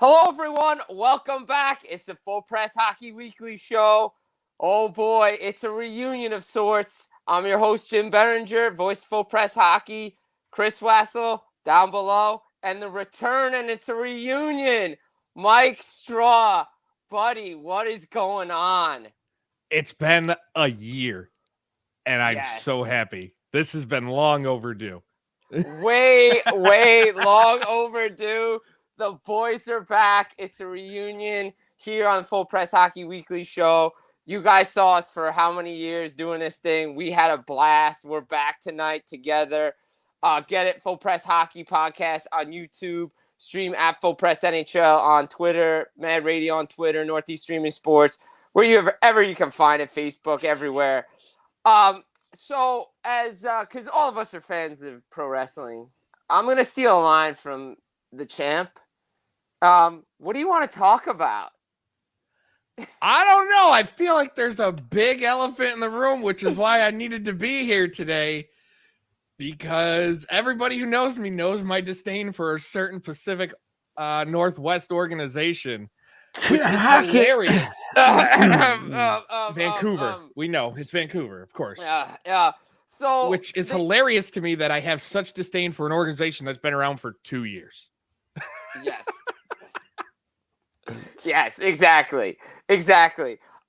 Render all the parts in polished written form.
Hello, everyone. Welcome back. It's the Full Press Hockey Weekly Show. Oh, boy, it's a reunion of sorts. I'm your host, Jim Biringer, voice Full Press Hockey. Chris Wassel down below. And the return, and it's a reunion. Mike Straw. Buddy, what is going on? It's been a year, and I'm so Yes. happy. This has been long overdue. Way long overdue. The boys are back. It's a reunion here on Full Press Hockey Weekly Show. You guys saw us for how many years doing this thing? We had a blast. We're back tonight together. Get it, Full Press Hockey Podcast on YouTube. Stream at Full Press NHL on Twitter, Mad Radio on Twitter, Northeast Streaming Sports, wherever you can find it, Facebook, everywhere. So because all of us are fans of pro wrestling, I'm going to steal a line from the champ. What do you want to talk about? I don't know. I feel like there's a big elephant in the room, which is why I needed to be here today, because everybody who knows me knows my disdain for a certain Pacific Northwest organization, which is hilarious. Vancouver. We know it's Vancouver, of course. Yeah. So, which is hilarious to me that I have such disdain for an organization that's been around for 2 years. Yes. Yes, exactly.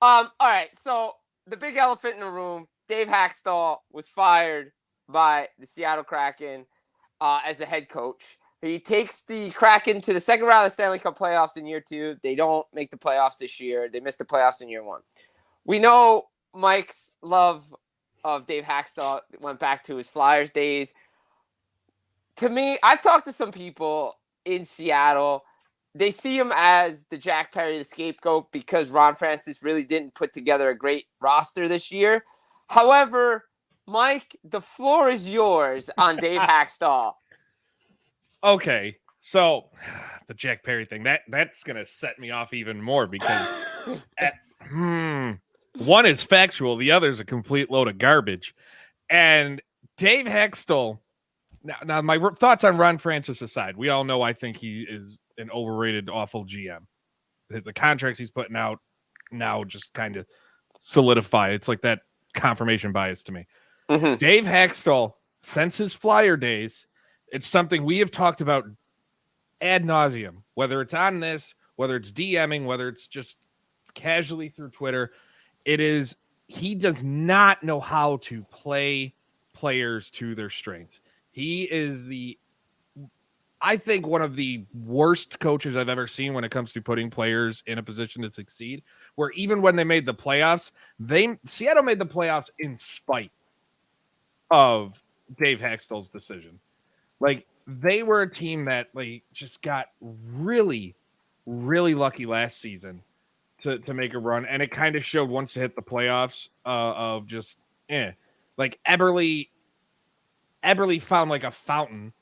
All right. So the big elephant in the room, Dave Hakstol was fired by the Seattle Kraken as the head coach. He takes the Kraken to the second round of the Stanley Cup Playoffs in year 2. They don't make the playoffs this year. They missed the playoffs in year 1. We know Mike's love of Dave Hakstol went back to his Flyers days. To me, I've talked to some people in Seattle. They see him as the Jack Perry, the scapegoat, because Ron Francis really didn't put together a great roster this year. However, Mike, the floor is yours on Dave Hakstol. Okay, so the Jack Perry thing, that's going to set me off even more because one is factual, the other is a complete load of garbage. And Dave Hakstol, now my thoughts on Ron Francis aside, we all know I think he is an overrated, awful GM. The contracts he's putting out now just kind of solidify. It's like that confirmation bias to me. Mm-hmm. Dave Hakstol, since his Flyer days, it's something we have talked about ad nauseum, whether it's on this, whether it's DMing, whether it's just casually through Twitter. He does not know how to play players to their strengths. He is I think one of the worst coaches I've ever seen when it comes to putting players in a position to succeed, where even when they made the playoffs, Seattle made the playoffs in spite of Dave Hakstol's decision. Like, they were a team that just got really, really lucky last season to make a run, and it kind of showed once they hit the playoffs of just like Eberle found like a fountain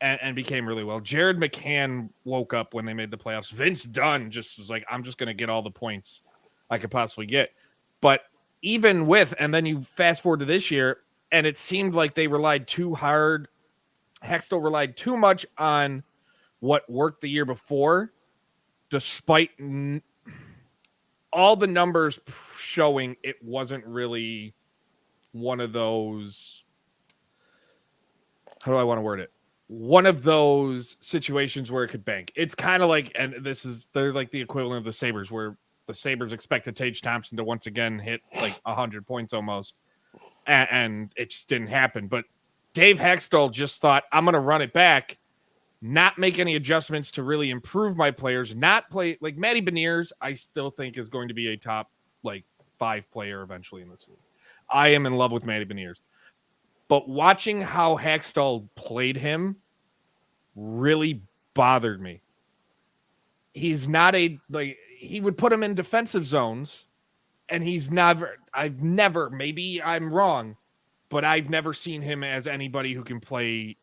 and became really well. Jared McCann woke up when they made the playoffs. Vince Dunn just was like, I'm just going to get all the points I could possibly get. But even and then you fast forward to this year, and it seemed like they relied too hard. Hakstol relied too much on what worked the year before, despite all the numbers showing it wasn't really one of those. How do I want to word it? One of those situations where it could bank. It's kind of like, and they're like the equivalent of the Sabres, where the Sabres expected Tage Thompson to once again hit like 100 points almost, and it just didn't happen. But Dave Hakstol just thought, I'm going to run it back, not make any adjustments to really improve my players, not play like Matty Beniers. I still think is going to be a top 5 player eventually in this league. I am in love with Matty Beniers. But watching how Hakstol played him really bothered me. He's not he would put him in defensive zones, and maybe I'm wrong, but I've never seen him as anybody who can play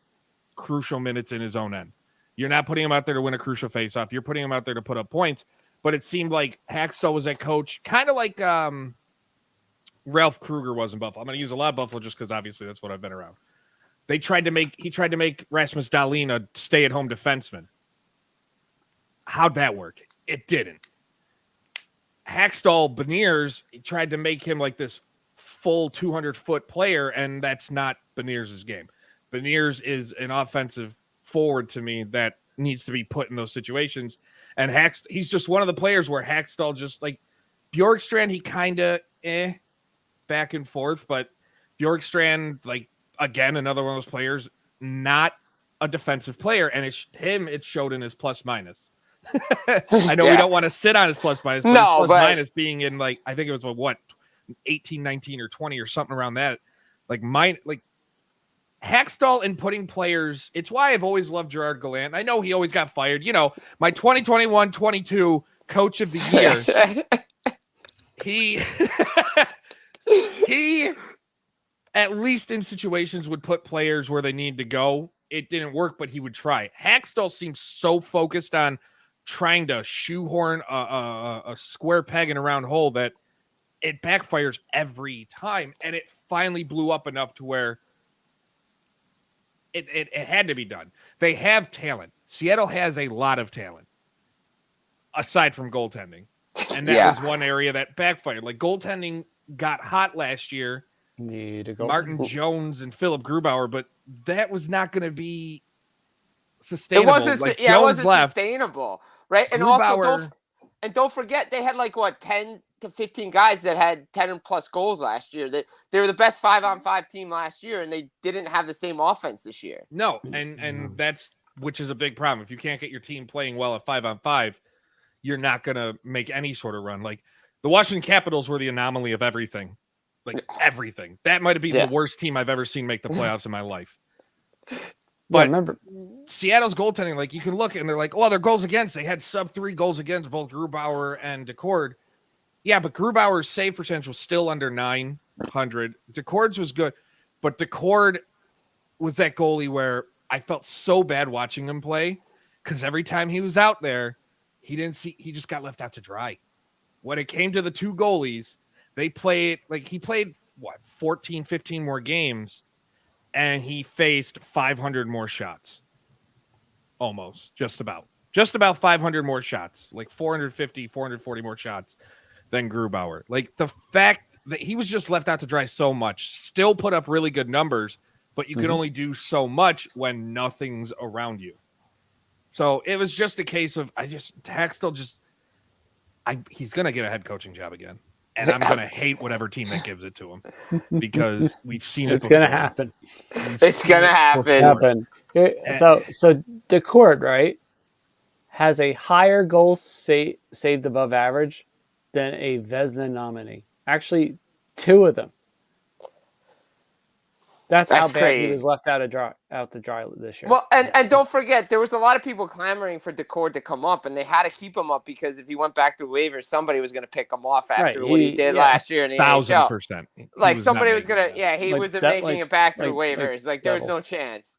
crucial minutes in his own end. You're not putting him out there to win a crucial faceoff. You're putting him out there to put up points. But it seemed like Hakstol was that coach, kind of like Ralph Kruger was in Buffalo. I'm going to use a lot of Buffalo just because obviously that's what I've been around. He tried to make Rasmus Dahlin a stay-at-home defenseman. How'd that work? It didn't. Hackstall Beniers tried to make him like this full 200-foot player, and that's not Beniers' game. Beniers is an offensive forward to me that needs to be put in those situations. And he's just one of the players where Hackstall just like Bjorkstrand, he kind of back and forth, but Bjorkstrand, like, again, another one of those players, not a defensive player, and it showed in his plus minus. I know we don't want to sit on his plus minus, but his plus minus being in, like, I think it was what 18, 19, or 20 or something around that. Like Hackstall and putting players, it's why I've always loved Gerard Gallant. I know he always got fired. You know, my 2021-22 coach of the year. He at least in situations would put players where they need to go. It didn't work, but he would try. Hackstall seems so focused on trying to shoehorn a square peg in a round hole that it backfires every time. And it finally blew up enough to where it had to be done. They have talent. Seattle has a lot of talent aside from goaltending. And that was one area that backfired. Like, goaltending got hot last year. Martin Jones and Philip Grubauer, but that was not going to be sustainable. It wasn't, like, it wasn't sustainable, right? And Grubauer, also, don't forget, they had like 10 to 15 guys that had 10 plus goals last year. They were the best 5-on-5 team last year, and they didn't have the same offense this year. No, and that's, which is a big problem. If you can't get your team playing well at 5-on-5, you're not going to make any sort of run. Like, the Washington Capitals were the anomaly of everything. Like, everything. That might have been the worst team I've ever seen make the playoffs in my life. But remember, Seattle's goaltending, like, you can look and they're like, oh, their goals against. They had sub-3 goals against, both Grubauer and Decord. Yeah, but Grubauer's save percentage was still under 900. Decord's was good, but Decord was that goalie where I felt so bad watching him play because every time he was out there, he just got left out to dry. When it came to the two goalies, he played 14, 15 more games, and he faced 500 more shots. Almost, just about 500 more shots, like 450, 440 more shots than Grubauer. Like, the fact that he was just left out to dry so much, still put up really good numbers, but you can only do so much when nothing's around you. So it was just a case of he's going to get a head coaching job again. And I'm going to hate whatever team that gives it to him because we've seen it. It's going to happen. It's going to happen. So Decord, right, has a higher goal saved above average than a Vezina nominee. Actually, 2 of them. That's how bad crazy. He was left out to dry this year. Well, and don't forget, there was a lot of people clamoring for Decord to come up, and they had to keep him up because if he went back to waivers, somebody was going to pick him off after what he did last year in the 1,000%. Like, somebody was going to, he wasn't making it back through waivers. Like, there was no chance.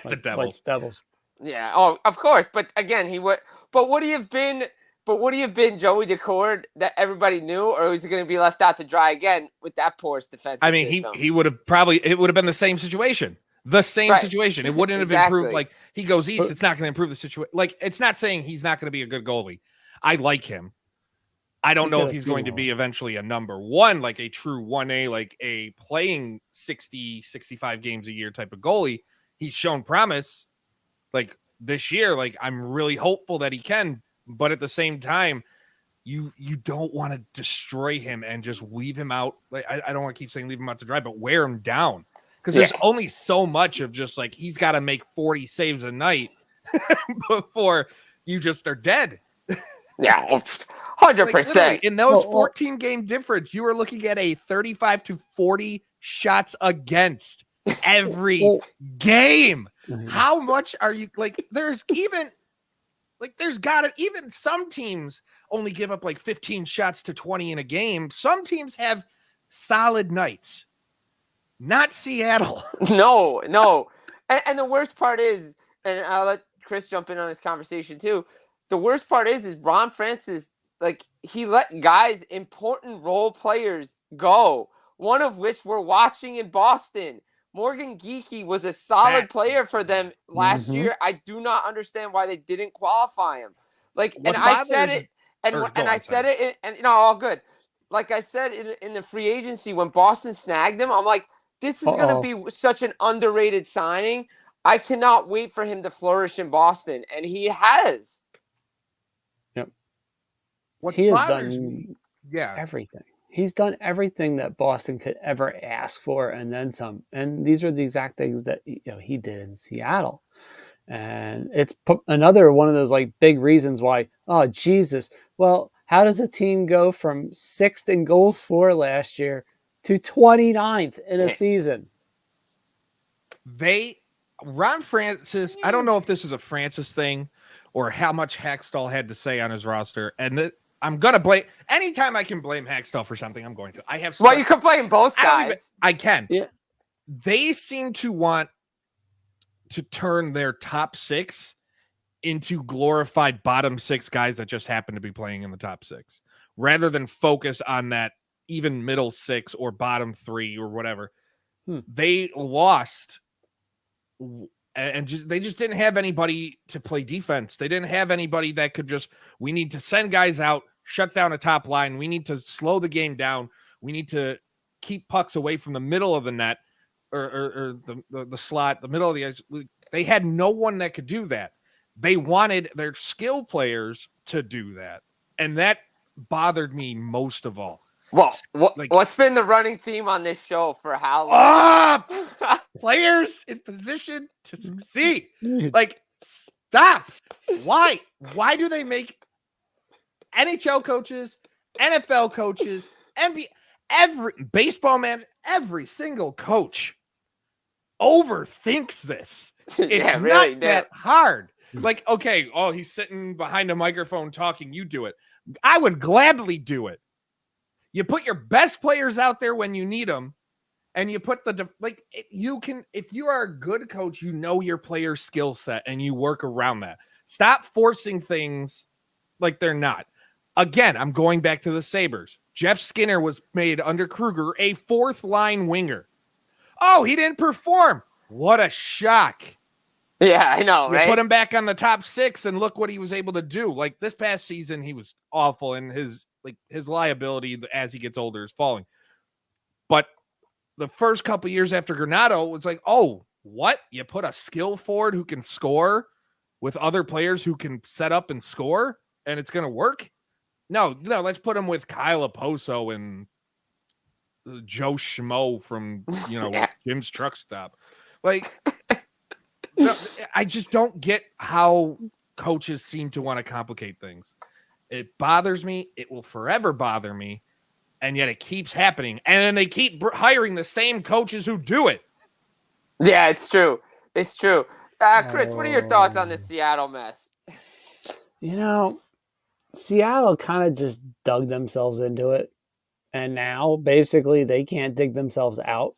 The Devils. Devils. Yeah. Oh, of course. But again, he would. But would he have been? But would he have been Joey Decord that everybody knew, or was he going to be left out to dry again with that porous defense? I mean, system? he would have it would have been the same situation. Situation. It wouldn't have improved. Like, he goes east, it's not going to improve the situation. Like, it's not saying he's not going to be a good goalie. I like him. I don't know if he's going to be eventually a number one, like a true 1A, like a playing 60, 65 games a year type of goalie. He's shown promise. Like, this year, like, I'm really hopeful that he can. But at the same time, you don't want to destroy him and just leave him out. Like, I don't want to keep saying leave him out to dry, but wear him down. Because there's only so much of just like, he's got to make 40 saves a night before you just are dead. Yeah, 100%. Like, in those 14 game difference, you were looking at a 35 to 40 shots against every game. How much are you like? There's even some teams only give up like 15 shots to 20 in a game. Some teams have solid nights. Not Seattle. No. And the worst part is, and I'll let Chris jump in on this conversation too. The worst part is Ron Francis, like, he let guys, important role players, go. One of which we're watching in Boston. Morgan Geekie was a solid player for them last Mhm. year. I do not understand why they didn't qualify him. Like, What and I said bothers- it, and or go I on, said sorry. it, and all good. Like I said in the free agency when Boston snagged him, I'm like, this is going to be such an underrated signing. I cannot wait for him to flourish in Boston, and he has. What He has bothers done me, yeah, everything. He's done everything that Boston could ever ask for, and then some. And these are the exact things that he did in Seattle. And it's another one of those like big reasons why. Oh Jesus! Well, how does a team go from sixth in goals for last year to 29th in a season? Ron Francis, I don't know if this is a Francis thing or how much Hextall had to say on his roster. And I'm going to blame, anytime I can blame Hextall for something, I'm going to. Well, you can blame both guys. I can. Yeah. They seem to want to turn their top six into glorified bottom six guys that just happen to be playing in the top six, rather than focus on that even middle six or bottom three or whatever. They lost, and they just didn't have anybody to play defense. They didn't have anybody that could we need to send guys out, shut down a top line. We need to slow the game down. We need to keep pucks away from the middle of the net or the slot, the middle of the ice. They had no one that could do that. They wanted their skill players to do that. And that bothered me most of all. Well, what's been the running theme on this show for how long? Players in position to succeed. Like, stop. Why? Why do they make NHL coaches, NFL coaches, every baseball man, every single coach overthinks this? It's not that hard. Like, okay, he's sitting behind a microphone talking. You do it. I would gladly do it. You put your best players out there when you need them, and you put if you are a good coach, you know your player skill set and you work around that. Stop forcing things like they're not. Again, I'm going back to the Sabres. Jeff Skinner was made under Kruger a fourth line winger. Oh, he didn't perform. What a shock. Yeah, I know, right? You put him back on the top six and look what he was able to do. Like this past season, he was awful, and his liability as he gets older is falling. But the first couple years after Granato, it was like, oh, what? You put a skill forward who can score with other players who can set up and score, and it's going to work? No, let's put him with Kyle Oposo and Joe Schmo from, Jim's Truck Stop. Like, no, I just don't get how coaches seem to want to complicate things. It bothers me. It will forever bother me. And yet it keeps happening. And then they keep hiring the same coaches who do it. Yeah, it's true. It's true. Chris, what are your thoughts on this Seattle mess? Seattle kind of just dug themselves into it. And now, basically, they can't dig themselves out.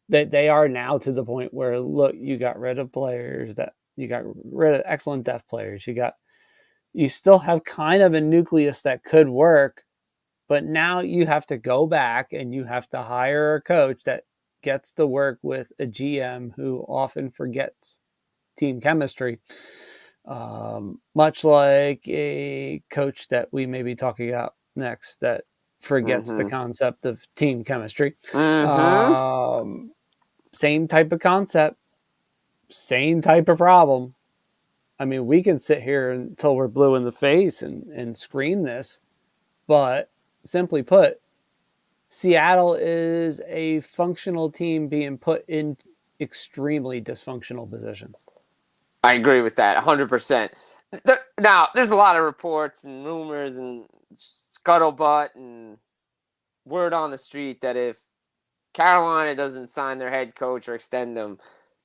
That they are now to the point where, look, you got rid of players, that you got rid of excellent depth players. You still have kind of a nucleus that could work, but now you have to go back and you have to hire a coach that gets to work with a GM who often forgets team chemistry. Much like a coach that we may be talking about next that forgets the concept of team chemistry. Same type of concept, same type of problem. I mean, we can sit here until we're blue in the face and scream this, but simply put, Seattle is a functional team being put in extremely dysfunctional positions. I agree with that 100%. Now, there's a lot of reports and rumors and scuttlebutt and word on the street that if Carolina doesn't sign their head coach or extend them,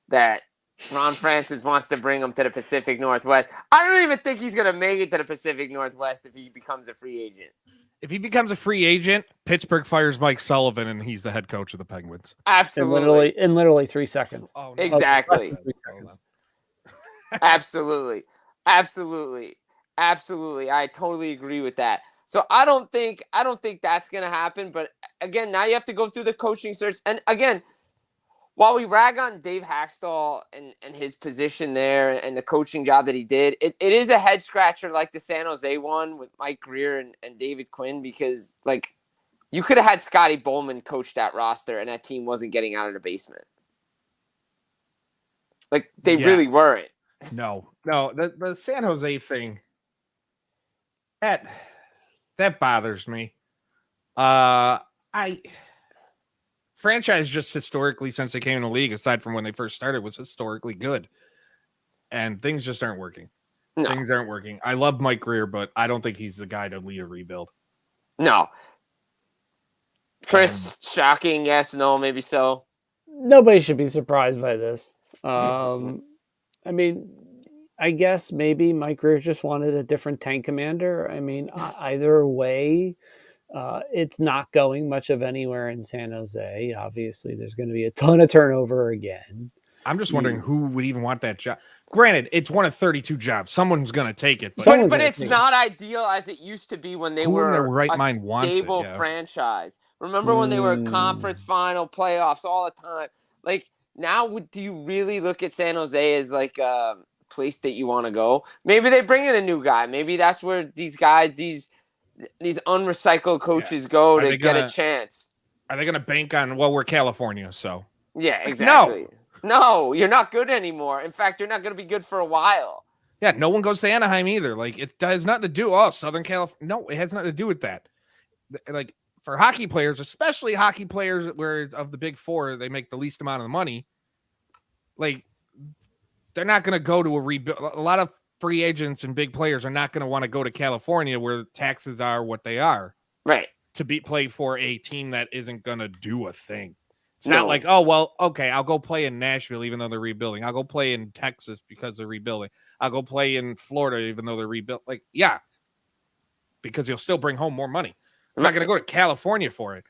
that Ron Francis wants to bring him to the Pacific Northwest. I don't even think he's going to make it to the Pacific Northwest if he becomes a free agent. If he becomes a free agent, Pittsburgh fires Mike Sullivan and he's the head coach of the Penguins. Absolutely. In literally 3 seconds. Oh, no. Exactly. Okay, 3 seconds. Absolutely. I totally agree with that. So I don't think that's going to happen. But again, now you have to go through the coaching search. And again, while we rag on Dave Haxtell and his position there and the coaching job that he did, it is a head scratcher like the San Jose one with Mike Greer and David Quinn, because like you could have had Scotty Bowman coach that roster and that team wasn't getting out of the basement. Like they really weren't. No, the San Jose thing, that bothers me. Franchise just historically, since they came in the league, aside from when they first started, was historically good. And things just aren't working. No. Things aren't working. I love Mike Greer, but I don't think he's the guy to lead a rebuild. No. Chris, shocking, yes, no, maybe so. Nobody should be surprised by this. I mean, I guess maybe Mike Greer just wanted a different tank commander. I mean, either way, it's not going much of anywhere in San Jose. Obviously, there's going to be a ton of turnover again. I'm just wondering who would even want that job. Granted, it's one of 32 jobs. Someone's going to take it. But it's not ideal as it used to be when they were in their right a mind wants stable franchise. Remember when they were conference final playoffs all the time? Like, now, do you really look at San Jose as like a place that you want to go? Maybe they bring in a new guy. Maybe that's where these guys, these unrecycled coaches go to get a chance. Are they going to bank on, well, we're California, so. Yeah, exactly. No, you're not good anymore. In fact, you're not going to be good for a while. Yeah, no one goes to Anaheim either. Like, it has nothing to do, Southern California. No, it has nothing to do with that. Like, for hockey players, especially hockey players where of the big four, they make the least amount of money. Like, they're not going to go to a rebuild. A lot of free agents and big players are not going to want to go to California where taxes are what they are. Right. To play for a team that isn't going to do a thing. It's not like, oh, well, okay, I'll go play in Nashville even though they're rebuilding. I'll go play in Texas because they're rebuilding. I'll go play in Florida even though they're rebuilding. Like, yeah, because you'll still bring home more money. I'm not going to go to California for it.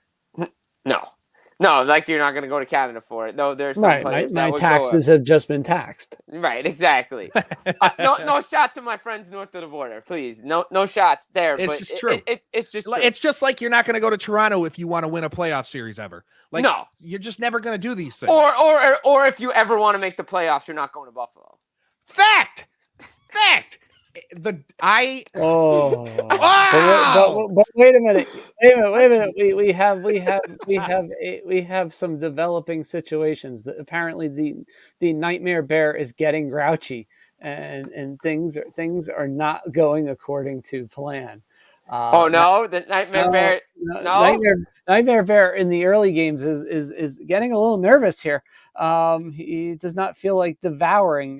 No, like you're not going to go to Canada for it. Though there's some players that my taxes have just been taxed. Right, exactly. No shot to my friends north of the border, please. No shots there. It's just true. It's just true. It's just like you're not going to go to Toronto if you want to win a playoff series ever. Like, no, you're just never going to do these things. Or if you ever want to make the playoffs, you're not going to Buffalo. Fact. But wait a minute. We have some developing situations. Apparently, the Nightmare Bear is getting grouchy, and things are not going according to plan. The Nightmare Bear. No, Nightmare Bear in the early games is getting a little nervous here. He does not feel like devouring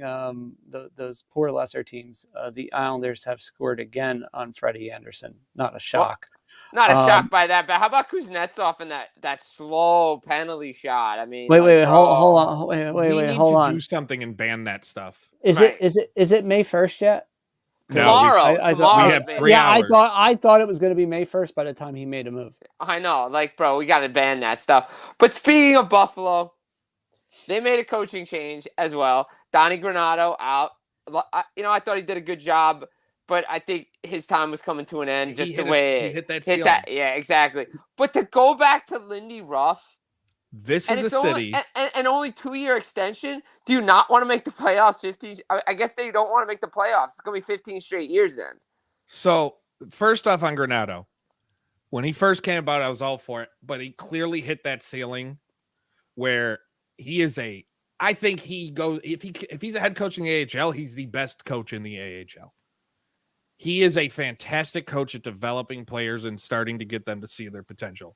those poor lesser teams. The Islanders have scored again on Freddie Anderson. Not a shock. Not a shock by that, but how about Kuznetsov in that slow penalty shot? I mean, wait, hold on. We need to do something and ban that stuff. Is it May 1st yet? Tomorrow. We have 3 hours. I thought it was going to be May 1st by the time he made a move. I know, bro, we got to ban that stuff. But speaking of Buffalo, they made a coaching change as well. Donnie Granato out. I thought he did a good job, but I think his time was coming to an end. He hit that ceiling. Yeah, exactly. But to go back to Lindy Ruff. This is a city. And only 2-year extension. Do you not want to make the playoffs 15? I guess they don't want to make the playoffs. It's going to be 15 straight years then. So, first off on Granato, when he first came about, I was all for it. But he clearly hit that ceiling where he is I think he goes, if he's a head coach in the AHL, he's the best coach in the AHL. He is a fantastic coach at developing players and starting to get them to see their potential.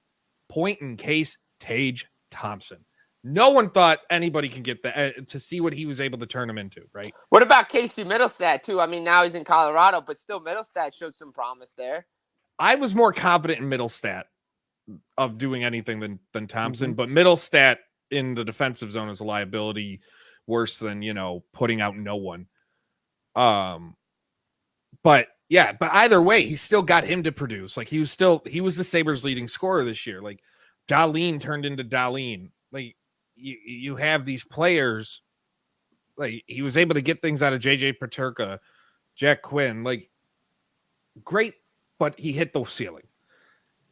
Point in case, Tage Thompson. No one thought anybody can get that to see what he was able to turn him into, right? What about Casey Middlestat too? I mean, now he's in Colorado, but still Middlestat showed some promise there. I was more confident in Middlestat of doing anything than Thompson, but Middlestat in the defensive zone is a liability worse than, putting out no one. But either way, he still got him to produce. Like he was the Sabres leading scorer this year. Like Dahlin turned into Dahlin. Like you have these players, like he was able to get things out of JJ Peterka, Jack Quinn, like great, but he hit the ceiling.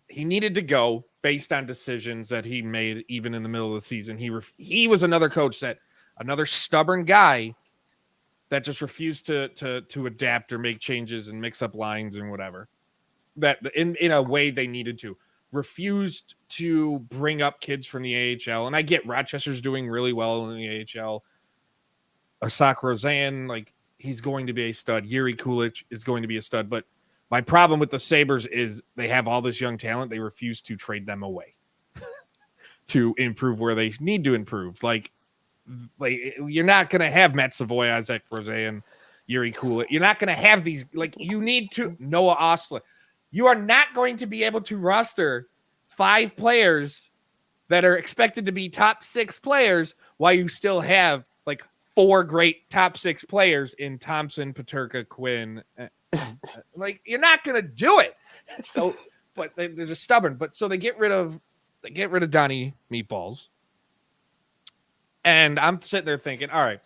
He needed to go. based on decisions that he made even in the middle of the season. He was another coach another stubborn guy that just refused to adapt or make changes and mix up lines and whatever. That in a way they needed to. Refused to bring up kids from the AHL. And I get Rochester's doing really well in the AHL. Asak Rozan, like, he's going to be a stud. Yuri Kulich is going to be a stud. But my problem with the Sabres is they have all this young talent. They refuse to trade them away to improve where they need to improve. Like you're not going to have Matt Savoy, Isaac Rozan, Yuri Kulich. You're not going to have these. Like, you need to Noah Osler. You are not going to be able to roster 5 players that are expected to be top 6 players while you still have like 4 great top 6 players in Thompson, Peterka, Quinn. Like, you're not going to do it. So, but they're just stubborn. But so they get rid of Donnie Meatballs. And I'm sitting there thinking, all right,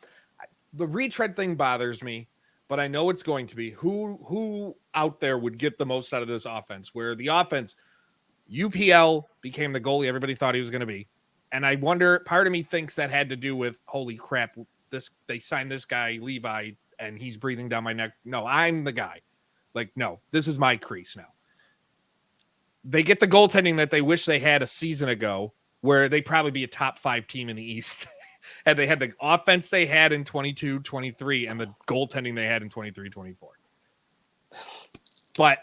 the retread thing bothers me, but I know it's going to be who out there would get the most out of this offense, where the offense, UPL became the goalie everybody thought he was going to be. And I wonder, part of me thinks that had to do with, holy crap, they signed this guy, Levi, and he's breathing down my neck. No, I'm the guy. Like, no, this is my crease now. They get the goaltending that they wish they had a season ago, where they probably be a top 5 team in the East. And they had the offense they had in 22-23 and the goaltending they had in 23-24. But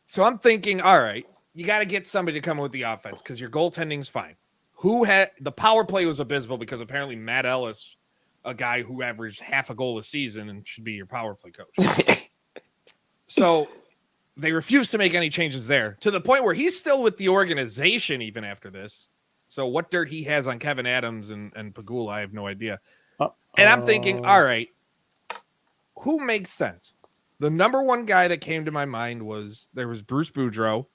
so I'm thinking, all right, you got to get somebody to come in with the offense because your goaltending's fine. The power play was abysmal because apparently Matt Ellis, a guy who averaged half a goal a season and should be your power play coach. So they refused to make any changes there, to the point where he's still with the organization even after this. So what dirt he has on Kevin Adams and Pagula, I have no idea. And I'm thinking, all right, who makes sense? The number one guy that came to my mind was Bruce Boudreau.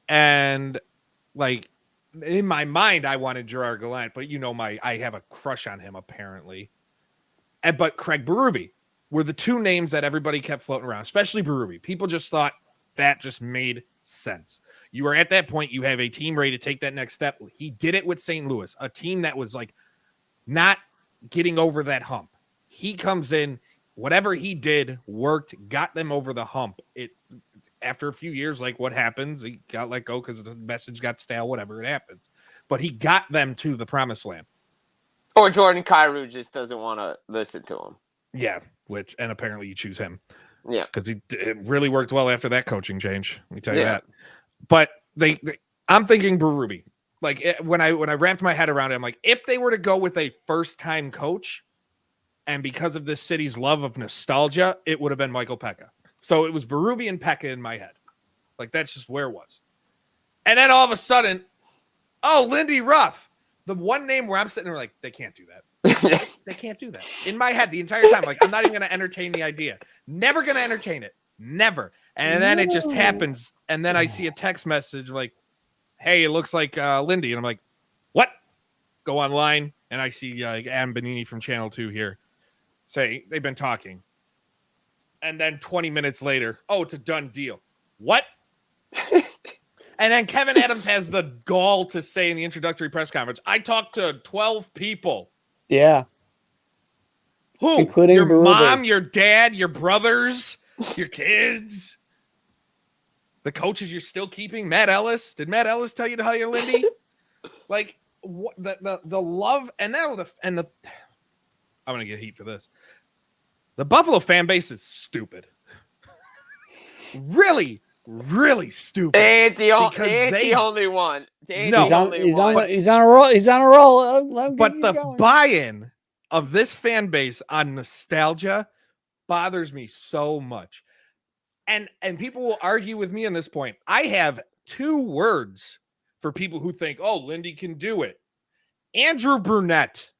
And like, in my mind, I wanted Gerard Gallant, but I have a crush on him apparently. But Craig Berube were the 2 names that everybody kept floating around, especially Berube. People just thought that just made sense. You are at that point, you have a team ready to take that next step. He did it with St. Louis, a team that was like not getting over that hump. He comes in, whatever he did worked, got them over the hump. After a few years, like what happens, he got let go because the message got stale, whatever, it happens. But he got them to the promised land. Or Jordan Kyrou just doesn't want to listen to him. Yeah, and apparently you choose him. Yeah. Because it really worked well after that coaching change. Let me tell you that. But I'm thinking Berube. Like, when I wrapped my head around it, I'm like, if they were to go with a first-time coach, and because of this city's love of nostalgia, it would have been Michael Pekka. So it was Berube and Pekka in my head. Like, that's just where it was. And then all of a sudden, Lindy Ruff. The one name where I'm sitting there like, they can't do that. They can't do that. In my head the entire time, like, I'm not even going to entertain the idea. Never going to entertain it. Never. And then it just happens. And then I see a text message like, hey, it looks like Lindy. And I'm like, what? Go online. And I see Adam Benini from Channel 2 here say they've been talking. And then 20 minutes later, it's a done deal. What? And then Kevin Adams has the gall to say in the introductory press conference, I talked to 12 people. Yeah. Who? Including your Berube. Mom, your dad, your brothers, your kids, the coaches you're still keeping. Matt Ellis. Did Matt Ellis tell you to hire Lindy? Like, what, the love and the I'm gonna get heat for this. The Buffalo fan base is stupid. Really, really stupid. They ain't the only one. He's on a roll. He's on a roll. But the buy-in of this fan base on nostalgia bothers me so much. And people will argue with me on this point. I have 2 words for people who think, Lindy can do it. Andrew Brunette.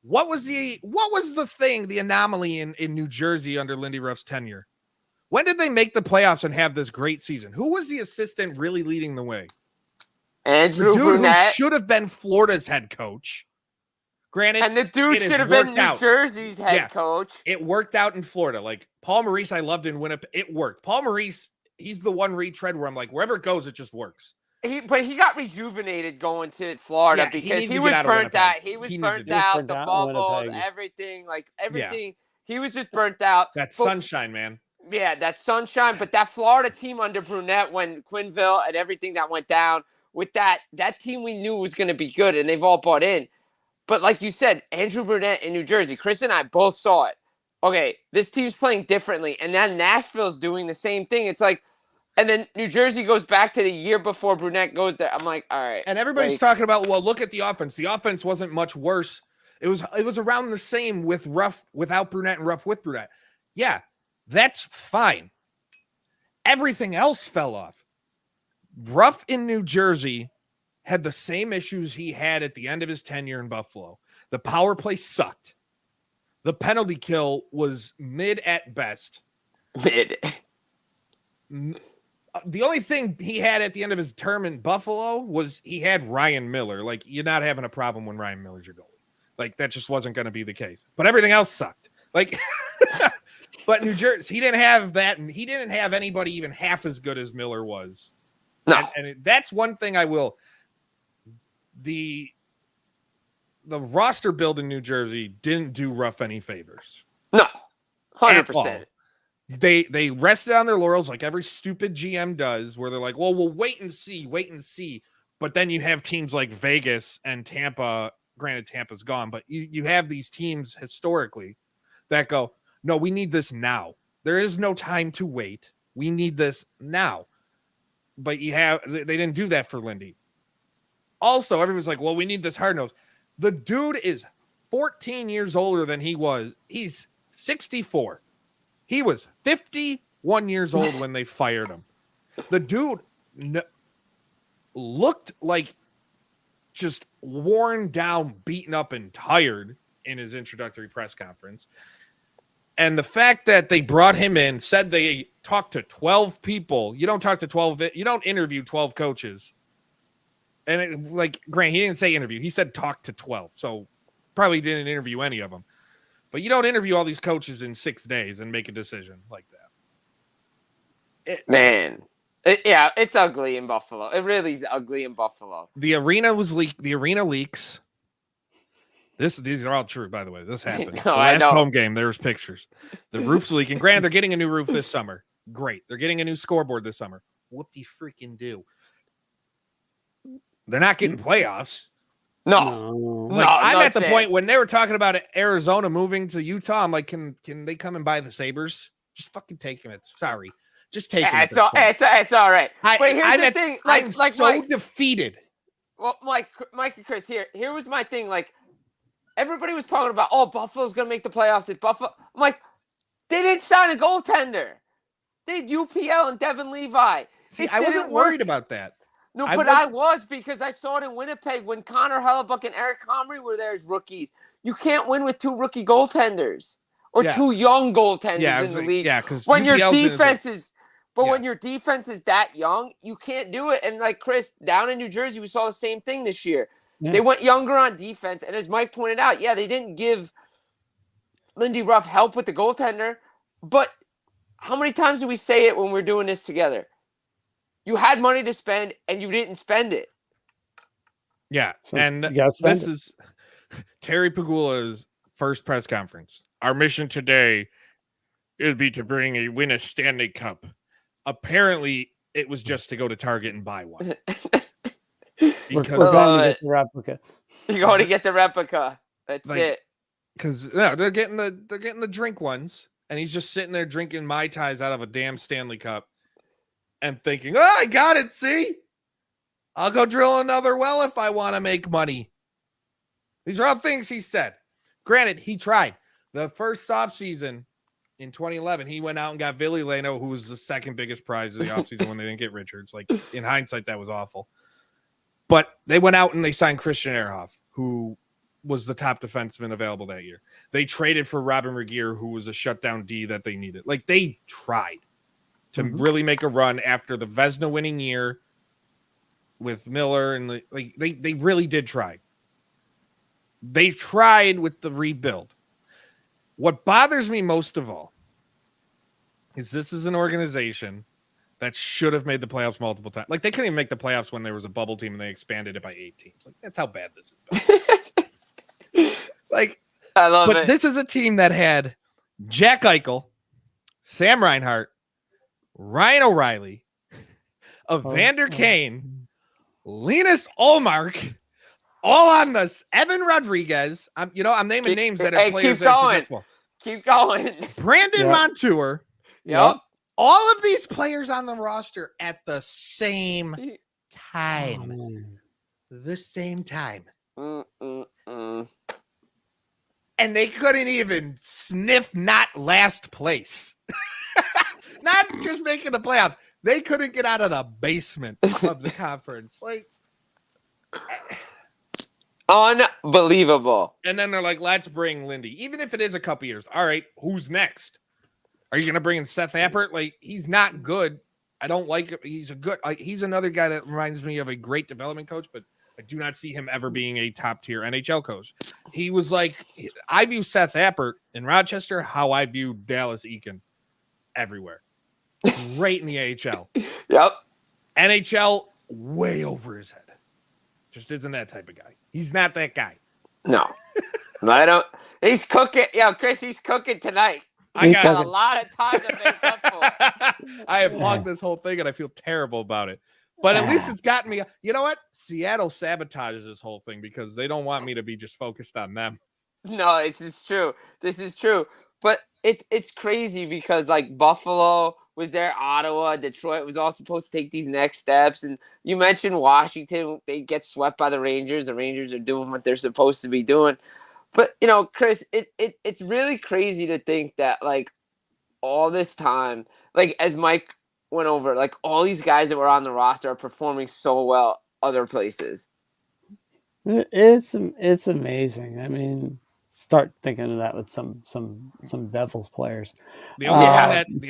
What was the thing, the anomaly in New Jersey under Lindy Ruff's tenure? When did they make the playoffs and have this great season? Who was the assistant really leading the way? Andrew the dude Brunette. who should have been Florida's head coach. Granted, And the dude it has should have been worked New out. Jersey's head coach. It worked out in Florida. Like Paul Maurice, I loved in Winnipeg. It worked. Paul Maurice, he's the one retread where I'm like, wherever it goes, it just works. But he got rejuvenated going to Florida because he was burnt out. He was burnt out. The bubble, everything, like everything. Yeah. He was just burnt out. That sunshine, man. Yeah, that sunshine. But that Florida team under Brunette, when Quinville and everything that went down with that team, we knew was going to be good, and they've all bought in. But like you said, Andrew Brunette in New Jersey, Chris and I both saw it. Okay, this team's playing differently, and then Nashville's doing the same thing. It's like. And then New Jersey goes back to the year before Brunette goes there. I'm like, all right. And everybody's talking about, well, look at the offense. The offense wasn't much worse. It was around the same with Ruff without Brunette and Ruff with Brunette. Yeah, that's fine. Everything else fell off. Ruff in New Jersey had the same issues he had at the end of his tenure in Buffalo. The power play sucked. The penalty kill was mid at best. Mid. The only thing he had at the end of his term in Buffalo was he had Ryan Miller. Like, you're not having a problem when Ryan Miller's your goalie. Like, that just wasn't going to be the case. But everything else sucked. Like, but New Jersey, he didn't have that, and he didn't have anybody even half as good as Miller was. No. And that's one thing I will. The roster build in New Jersey didn't do Ruff any favors. No, 100%. They rested on their laurels like every stupid GM does, where they're like, well, we'll wait and see. But then you have teams like Vegas and Tampa. Granted, Tampa's gone, but you have these teams historically that go, no, we need this now. There is no time to wait. We need this now. But they didn't do that for Lindy. Also, everyone's like, well, we need this hard nose. The dude is 14 years older than he was. He's 64. He was 51 years old when they fired him. The dude looked like just worn down, beaten up, and tired in his introductory press conference. And the fact that they brought him in, said they talked to 12 people. You don't talk to 12. You don't interview 12 coaches. And Grant, he didn't say interview. He said talk to 12. So probably didn't interview any of them. But you don't interview all these coaches in 6 days and make a decision like that. It's ugly in Buffalo. It really is ugly in Buffalo. The arena was leaked. The arena leaks. These are all true, by the way. This happened. The last home game, there was pictures. The roof's leaking. Granted, they're getting a new roof this summer. Great. They're getting a new scoreboard this summer. Whoop-de-freaking do. They're not getting playoffs. No. I'm at the point when they were talking about Arizona moving to Utah. I'm like, can they come and buy the Sabres? Just fucking take them. Sorry. Just take them. It's all right. But here's the thing. I'm so defeated. Well, Mike and Chris, here was my thing. Like, everybody was talking about, Buffalo's going to make the playoffs at Buffalo. I'm like, they didn't sign a goaltender. They had UPL and Devin Levi. See, I wasn't worried about that. No, but I was, because I saw it in Winnipeg when Connor Hellebuck and Eric Comrie were there as rookies. You can't win with 2 rookie goaltenders or 2 young goaltenders in the league. Yeah, because when your defense is, when your defense is that young, you can't do it. And like Chris, down in New Jersey, we saw the same thing this year. Yeah. They went younger on defense, and as Mike pointed out, they didn't give Lindy Ruff help with the goaltender. But how many times do we say it when we're doing this together? You had money to spend, and you didn't spend it. Yeah, and this is Terry Pegula's first press conference. Our mission today would be to win a Stanley Cup. Apparently, it was just to go to Target and buy one. We're going to get the replica. You're going to get the replica. That's it. Because they're getting the drink ones, and he's just sitting there drinking Mai Tais out of a damn Stanley Cup. And thinking, I got it, see? I'll go drill another well if I want to make money. These are all things he said. Granted, he tried. The first offseason in 2011, he went out and got Ville Leino, who was the second biggest prize of the offseason when they didn't get Richards. Like, in hindsight, that was awful. But they went out and they signed Christian Ehrhoff, who was the top defenseman available that year. They traded for Robin Regeer, who was a shutdown D that they needed. Like, they tried to really make a run after the Vezina winning year with Miller, and they really did try. They tried with the rebuild. What bothers me most of all is this is an organization that should have made the playoffs multiple times. Like, they couldn't even make the playoffs when there was a bubble team and they expanded it by 8 teams. Like, that's how bad this is. Like, I love but it. this is a team that had Jack Eichel, Sam Reinhart, Ryan O'Reilly, Evander Kane, Linus Ullmark, all on this. Evan Rodriguez. I'm naming names that are players that are successful. Keep going. Brandon Montour. Yep. All of these players on the roster at the same time. The same time. And they couldn't even sniff not last place. Not just making the playoffs. They couldn't get out of the basement of the conference. Like, unbelievable. and then they're like, let's bring Lindy. Even if it is a couple years. All right, who's next? Are you going to bring in Seth Appert? Like, he's not good. I don't like him. He's he's another guy that reminds me of a great development coach, but I do not see him ever being a top-tier NHL coach. He was like, I view Seth Appert in Rochester how I view Dallas Eakin everywhere. Great in the AHL. Yep. NHL, way over his head. Just isn't that type of guy. He's not that guy. No. I don't. He's cooking. Yo, Chris, he's cooking tonight. I got a lot of time to make up for. I have logged this whole thing and I feel terrible about it. But at least it's gotten me. You know what? Seattle sabotages this whole thing because they don't want me to be just focused on them. No, this is true. This is true. But it's crazy because, like, Buffalo was there, Ottawa, Detroit was all supposed to take these next steps. And you mentioned Washington. They get swept by the Rangers. The Rangers are doing what they're supposed to be doing. But, Chris, it's really crazy to think that, like, all this time, like, as Mike went over, like, all these guys that were on the roster are performing so well other places. It's amazing. I mean, start thinking of that with some Devils players. The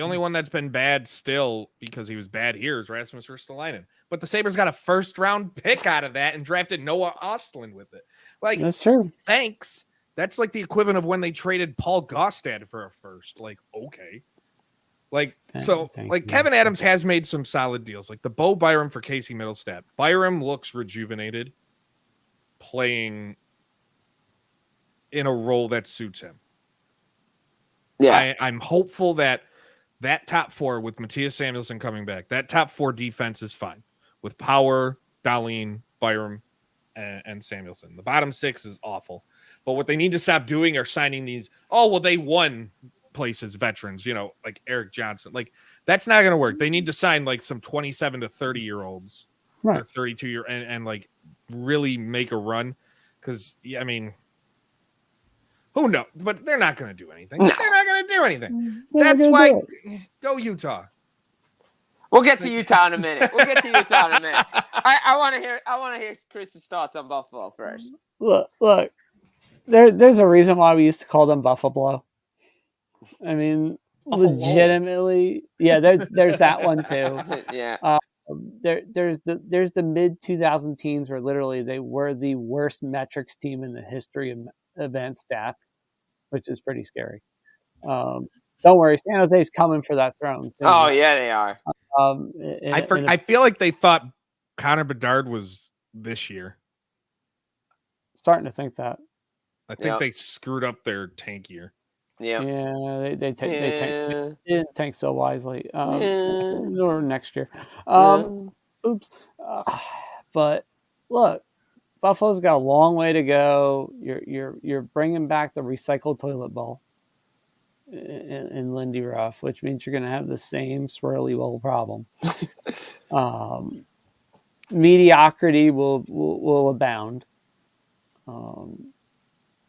only one that's been bad still because he was bad here is Rasmus Ristolainen. But the Sabres got a first-round pick out of that and drafted Noah Ostlund with it. Like, that's true. Thanks. That's like the equivalent of when they traded Paul Gaustad for a first. Like, okay. Like, Kevin Adams has made some solid deals. Like the Bo Byram for Casey Middlestat. Byram looks rejuvenated playing in a role that suits him. Yeah. I'm hopeful that top four with Matthias Samuelsson coming back, that top four defense is fine with Power, Dahlin, Byram, and Samuelsson. The bottom six is awful. But what they need to stop doing are signing these, they won places, veterans, like Eric Johnson. Like, that's not going to work. They need to sign like some 27 to 30-year-olds or 32-year and like really make a run. Because, I mean, who knows? But they're not going to do anything. No. They're not going to do anything. That's why go Utah. We'll get to Utah in a minute. I want to hear Chris's thoughts on Buffalo first. Look. There's a reason why we used to call them Buffalo. I mean, legitimately, yeah. There's that one too. Yeah. There's the mid 2000 teams where literally they were the worst metrics team in the history of advanced stats, which is pretty scary. Don't worry, San Jose's coming for that throne. Too. Oh yeah, they are. I feel like they thought Connor Bedard was this year. Starting to think that. I think they screwed up their tank year. Yeah, they didn't tank so wisely. Or next year. Oops. But look, Buffalo's got a long way to go. You're bringing back the recycled toilet bowl in Lindy Ruff, which means you're going to have the same swirly bowl problem. Mediocrity will abound.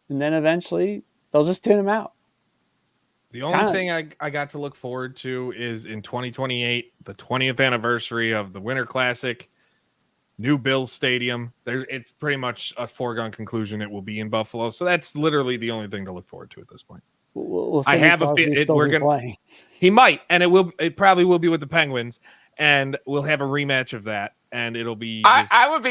And then eventually they'll just tune them out. The only thing I got to look forward to is in 2028, the 20th anniversary of the Winter Classic, new Bills Stadium. It's pretty much a foregone conclusion it will be in Buffalo. So that's literally the only thing to look forward to at this point. We'll I have a feeling he might, and it probably will be with the Penguins, and we'll have a rematch of that, and it'll be. That would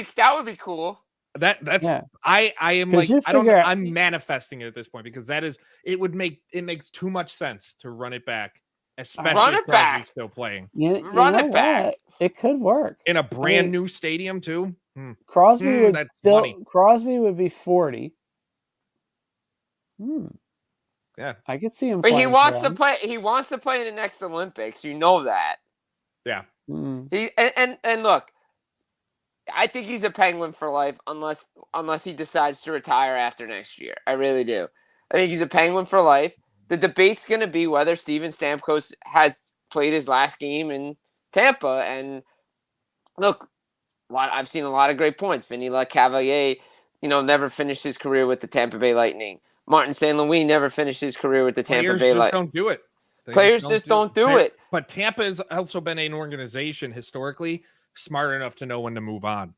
be cool. That's Yeah. I am 'Cause like you I don't figure out- I'm manifesting it at this point because it makes too much sense to run it back, especially Run if it back. Crosby's still playing You Run know it back. what? It could work. in a brand mean- new stadium too. Crosby would that's still money. Crosby would be 40. Yeah. I could see him. But he playing wants for to them. play. He wants to play in the next Olympics. You know that. Yeah. He and look, I think he's a Penguin for life unless he decides to retire after next year. I really do. I think he's a Penguin for life. The debate's going to be whether Steven Stamkos has played his last game in Tampa. And look, I've seen a lot of great points. Vinny LeCavalier, never finished his career with the Tampa Bay Lightning. Martin St. Louis never finished his career with the Tampa Players Bay just Lightning. don't do it. Players just don't do it. But Tampa has also been an organization historically smart enough to know when to move on.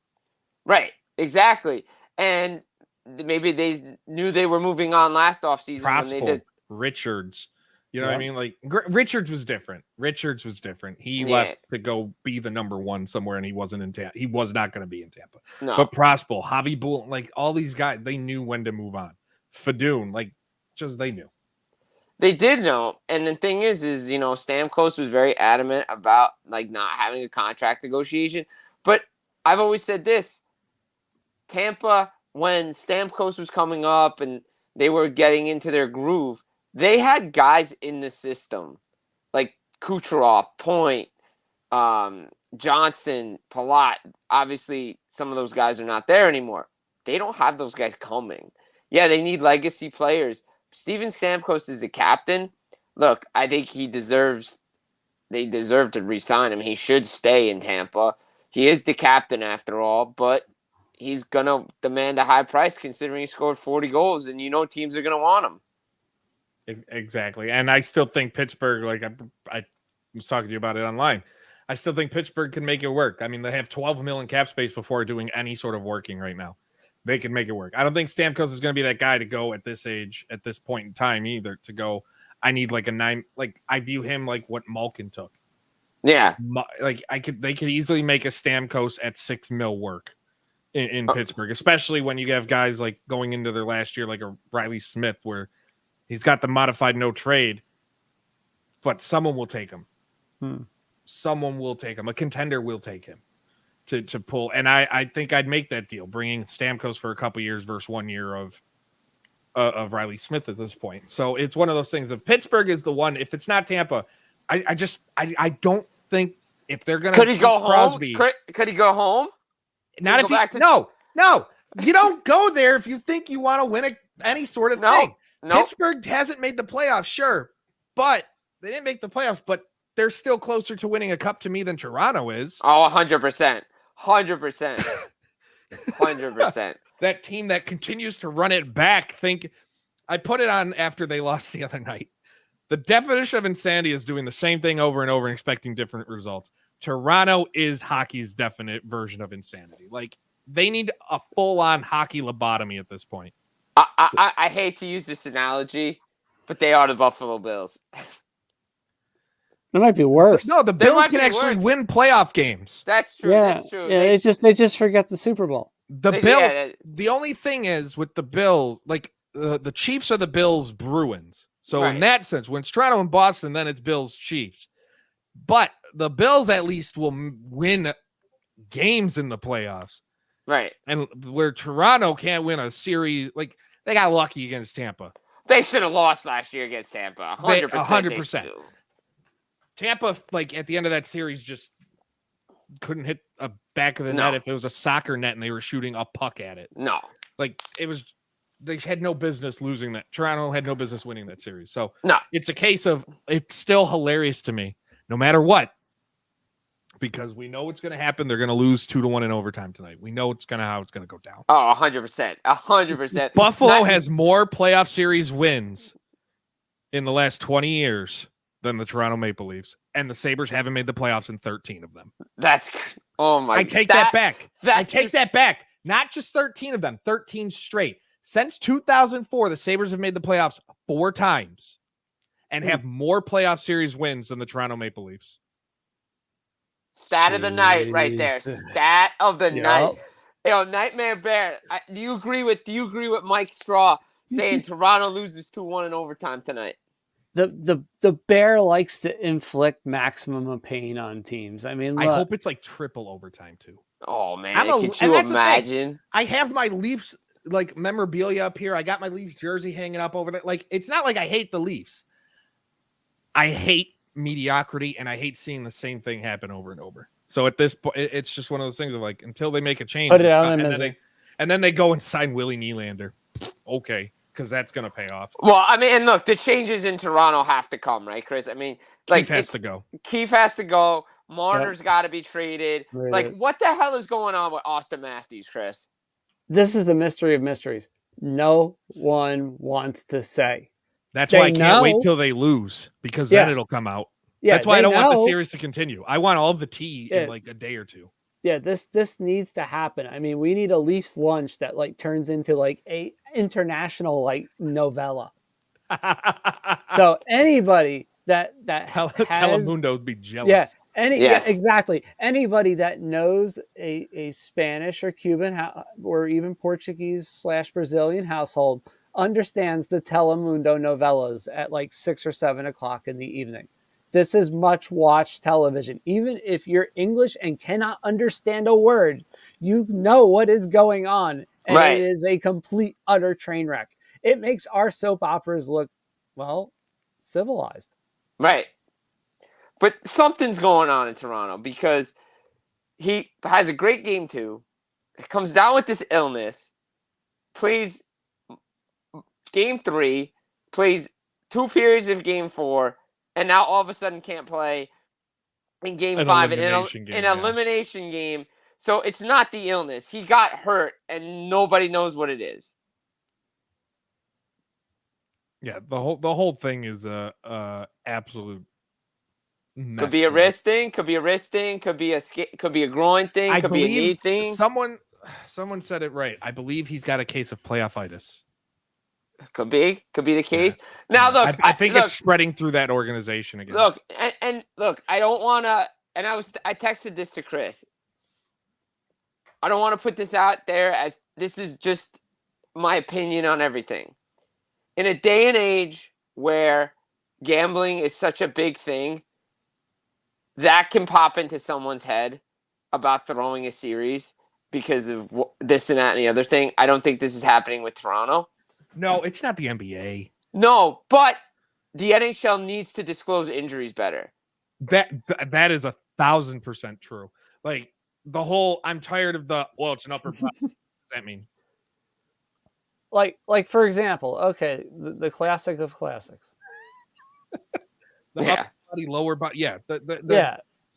Right, exactly. And maybe they knew they were moving on last offseason when they did. Richards. You know what I mean? Like Richards was different. He left to go be the number one somewhere, and he wasn't in Tampa. He was not going to be in Tampa. No. But Prospel, Hobby Bull, like all these guys, they knew when to move on. Fadoon, they knew. They did know. And the thing is Stamkos was very adamant about not having a contract negotiation. But I've always said this. Tampa, when Stamkos was coming up and they were getting into their groove, they had guys in the system like Kucherov, Point, Johnson, Palat. Obviously, some of those guys are not there anymore. They don't have those guys coming. Yeah, they need legacy players. Steven Stamkos is the captain. Look, I think they deserve to re-sign him. He should stay in Tampa. He is the captain after all, but he's going to demand a high price considering he scored 40 goals, and teams are going to want him. Exactly. And I still think Pittsburgh, I was talking to you about it online, I still think Pittsburgh can make it work. I mean, they have $12 million cap space before doing any sort of working right now. They can make it work. I don't think Stamkos is going to be that guy to go at this age, at this point in time either, to go, I need a 9, I view him like what Malkin took. Yeah. They could easily make a Stamkos at $6 million work in Pittsburgh, especially when you have guys going into their last year, like a Riley Smith, where he's got the modified no trade, but someone will take him. Someone will take him. A contender will take him to pull. And I think I'd make that deal, bringing Stamkos for a couple years versus 1 year of Riley Smith at this point. So it's one of those things. If Pittsburgh is the one, if it's not Tampa, I don't think if they're going to. Could he go Crosby, home? Could he go home? Not if he, no, you don't go there if you think you want to win any sort of thing. Nope. Pittsburgh hasn't made the playoffs, sure, but they didn't make the playoffs, but they're still closer to winning a cup to me than Toronto is. Oh, 100%. 100%. That team that continues to run it back. I put it on after they lost the other night. The definition of insanity is doing the same thing over and over and expecting different results. Toronto is hockey's definite version of insanity. They need a full-on hockey lobotomy at this point. I hate to use this analogy, but they are the Buffalo Bills. It might be worse. No, the Bills can actually win playoff games. That's true. Yeah, that's true. Yeah, they just forget the Super Bowl. The only thing is with the Bills, the Chiefs are the Bills Bruins. So in that sense, when it's Toronto and Boston, then it's Bills Chiefs. But the Bills at least will win games in the playoffs. Right. And where Toronto can't win a series, they got lucky against Tampa. They should have lost last year against Tampa. 100%. 100%. Tampa, at the end of that series, just couldn't hit a back of the net if it was a soccer net and they were shooting a puck at it. No. They had no business losing that. Toronto had no business winning that series. So it's a case of, it's still hilarious to me, no matter what, because we know what's going to happen. They're going to lose 2-1 in overtime tonight. We know how it's going to go down. Oh, 100%. 100%. Buffalo has more playoff series wins in the last 20 years than the Toronto Maple Leafs, and the Sabres haven't made the playoffs in 13 of them. I take that back. I take that back. Not just 13 of them, 13 straight. Since 2004, the Sabres have made the playoffs 4 times and have more playoff series wins than the Toronto Maple Leafs. Stat of the night right there. Stat of the night. Yo, Nightmare Bear. Do you agree with Mike Straw saying Toronto loses 2-1 in overtime tonight? The Bear likes to inflict maximum of pain on teams. I mean, I look, hope it's like triple overtime too. Oh man, and could you that's the thing. imagine? I have my Leafs like memorabilia up here. I got my Leafs jersey hanging up over there. Like, it's not like I hate the Leafs. I hate mediocrity, and I hate seeing the same thing happen over and over. So at this point, it's just one of those things of like, until they make a change, Put it out and then they go and sign Willie Nylander. Okay, because that's going to pay off. Well, I mean, and look, the changes in Toronto have to come, right, Chris? I mean, like Keith has to go. Keith has to go. Marner's got to be traded. Right. Like, what the hell is going on with Austin Matthews, Chris? This is the mystery of mysteries. No one wants to say. That's why I can't wait till they lose, because then it'll come out. Yeah, that's why I don't want the series to continue. I want all the tea in like a day or two. Yeah, this needs to happen. I mean, we need a Leafs lunch that like turns into like a international like novella. So anybody that Telemundo would be jealous. Yeah, yeah, exactly. Anybody that knows a Spanish or Cuban or even Portuguese / Brazilian household understands the Telemundo novellas at like 6 or 7 o'clock in the evening. This is much watched television. Even if you're English and cannot understand a word, you know what is going on. And It is a complete, utter train wreck. It makes our soap operas look, well, civilized. Right. But something's going on in Toronto, because he has a great game 2. Comes down with this illness. Plays game 3. Plays 2 periods of game 4. And now all of a sudden can't play in game 5 in an elimination game. So it's not the illness. He got hurt, and nobody knows what it is. Yeah, the whole thing is a absolute mess. Could be a wrist thing. Could be a wrist thing. Could be a groin thing. Could be a knee thing. Someone said it right. I believe he's got a case of playoffs. Could be the case. Now, look, I think it's spreading through that organization again. Look, and look, I don't want to, and I texted this to Chris. I don't want to put this out there as this is just my opinion on everything. In a day and age where gambling is such a big thing, that can pop into someone's head about throwing a series because of this and that and the other thing. I don't think this is happening with Toronto. No, it's not the NBA. No, but the NHL needs to disclose injuries better. That is 1,000% true. Like the whole, I'm tired of it's an upper body. What does that mean? Like for example, okay, the classic of classics. Upper body, lower body,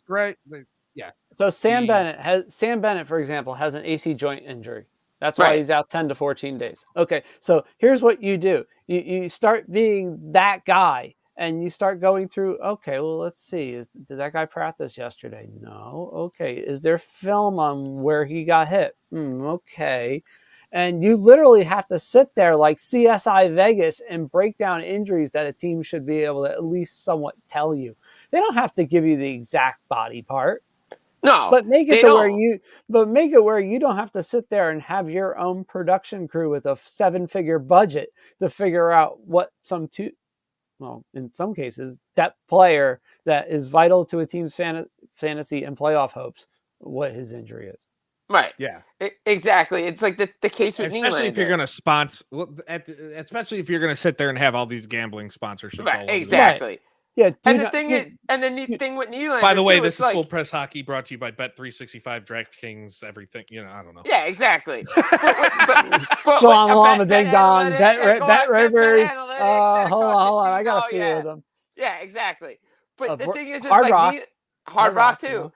great. Yeah. So Sam Bennett, for example, has an AC joint injury. That's why he's out 10 to 14 days. Okay, so here's what you do. You start being that guy, and you start going through, okay, well, let's see. Did that guy practice yesterday? No. Okay. Is there film on where he got hit? Okay. And you literally have to sit there like CSI Vegas and break down injuries that a team should be able to at least somewhat tell you. They don't have to give you the exact body part. No, but make it where you don't have to sit there and have your own production crew with a 7-figure budget to figure out what in some cases, that player that is vital to a team's fantasy and playoff hopes, what his injury is. Right. Yeah. Exactly. It's like the case with Nylander. Especially if you're going to sponsor, especially if you're going to sit there and have all these gambling sponsorships. Right. Exactly. Right. Yeah, and the neat thing with Nylander. By the way, this is Full Press Hockey brought to you by Bet365, DraftKings, everything. I don't know. Yeah, exactly. Shalom, Lama, Ding Dong, Bet Rivers. Hold on. I got a few of them. Yeah, exactly. But the thing is, Hard Rock too.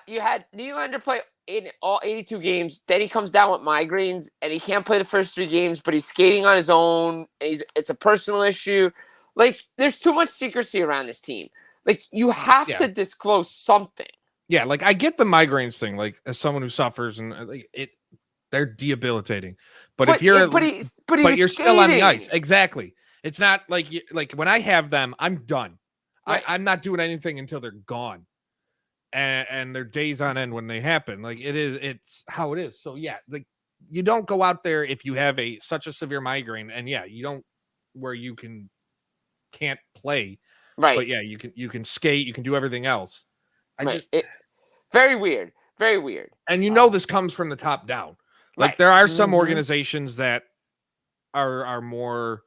You had Nylander play in all 82 games. Then he comes down with migraines, and he can't play the first 3 games. But he's skating on his own. It's a personal issue. Like, there's too much secrecy around this team. Like, you have to disclose something. Yeah, like, I get the migraines thing, like, as someone who suffers, and they're debilitating. But you're still on the ice. Exactly. It's not like when I have them, I'm done. Right. I'm not doing anything until they're gone. and they're days on end when they happen. Like it's how it is. So yeah, like you don't go out there if you have such a severe migraine, and yeah, you don't where you can't play, Right. but yeah, you can skate, you can do everything else. Very weird. Very weird. And this comes from the top down. Like Right. there are some organizations that are more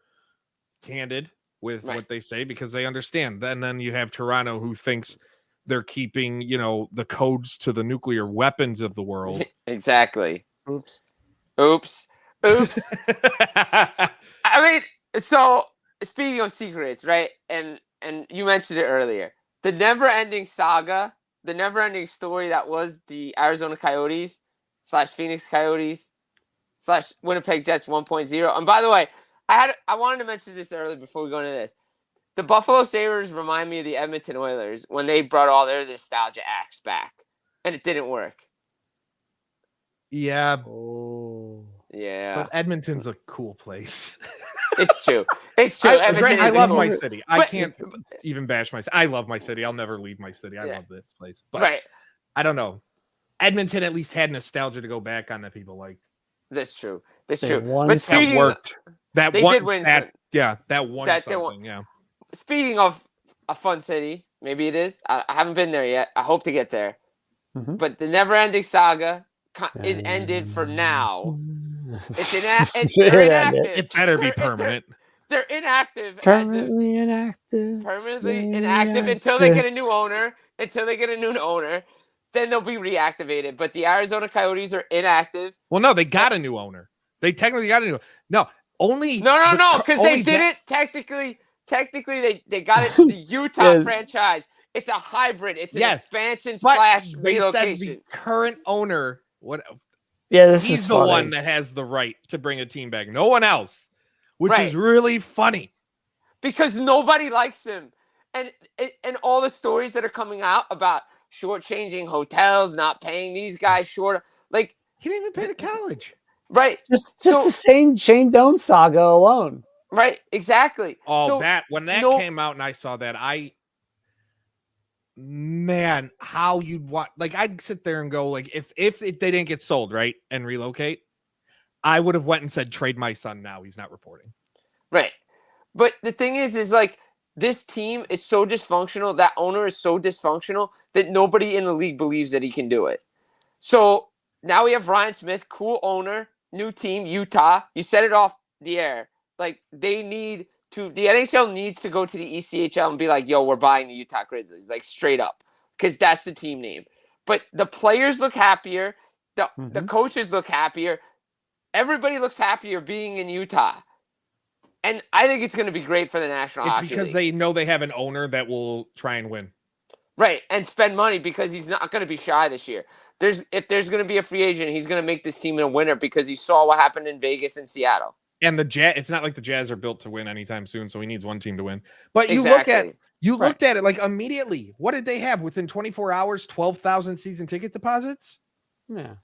candid with what they say because they understand. And then you have Toronto who thinks they're keeping, the codes to the nuclear weapons of the world. Exactly. Oops. I mean, so speaking of secrets, right? And you mentioned it earlier. The never-ending saga, the never-ending story that was the Arizona Coyotes / Phoenix Coyotes / Winnipeg Jets 1.0. And by the way, I wanted to mention this earlier before we go into this. The Buffalo Sabres remind me of the Edmonton Oilers when they brought all their nostalgia acts back, and it didn't work. Yeah. Oh. Yeah. But Edmonton's a cool place. It's true. It's true. I love my cool. city. I can't even bash my city. I love my city. I'll never leave my city. I love this place. But I don't know. Edmonton at least had nostalgia to go back on that people like. That's true. But that worked. That they one, did win. that won something. Yeah. Speaking of a fun city, maybe it is. I haven't been there yet. I hope to get there. Mm-hmm. But the never-ending saga is ended for now. It's they're inactive. It better be permanent. They're inactive. Permanently inactive. Permanently inactive until they get a new owner. Then they'll be reactivated. But the Arizona Coyotes are inactive. Well, no, they got a new owner. They technically got a new. No, only no, because they didn't technically. Technically, they got it. The Utah franchise. It's a hybrid. It's an expansion / relocation. They said the current owner. He's the one that has the right to bring a team back. No one else, which is really funny because nobody likes him, and all the stories that are coming out about shortchanging hotels, not paying these guys short. Like he didn't even pay the college, right? Just the same Shane Doan saga alone, right? Exactly. Oh, when that came out and I saw that, man, how you'd want, like, I'd sit there and go, like, if they didn't get sold, right, and relocate, I would have went and said, trade my son now. He's not reporting. Right. But the thing is like, this team is so dysfunctional, that owner is so dysfunctional that nobody in the league believes that he can do it. So now we have Ryan Smith, cool owner, new team, Utah. You set it off the air. Like, the NHL needs to go to the ECHL and be like, yo, we're buying the Utah Grizzlies, like straight up, because that's the team name. But the players look happier. The coaches look happier. Everybody looks happier being in Utah. And I think it's going to be great for the National Hockey League. Because they know they have an owner that will try and win. Right, and spend money because he's not going to be shy this year. If there's going to be a free agent, he's going to make this team a winner because he saw what happened in Vegas and Seattle. And the Jazz, it's not like the Jazz are built to win anytime soon, so he needs one team to win. But you looked at it like immediately. What did they have within 24 hours? 12,000 season ticket deposits. Yeah,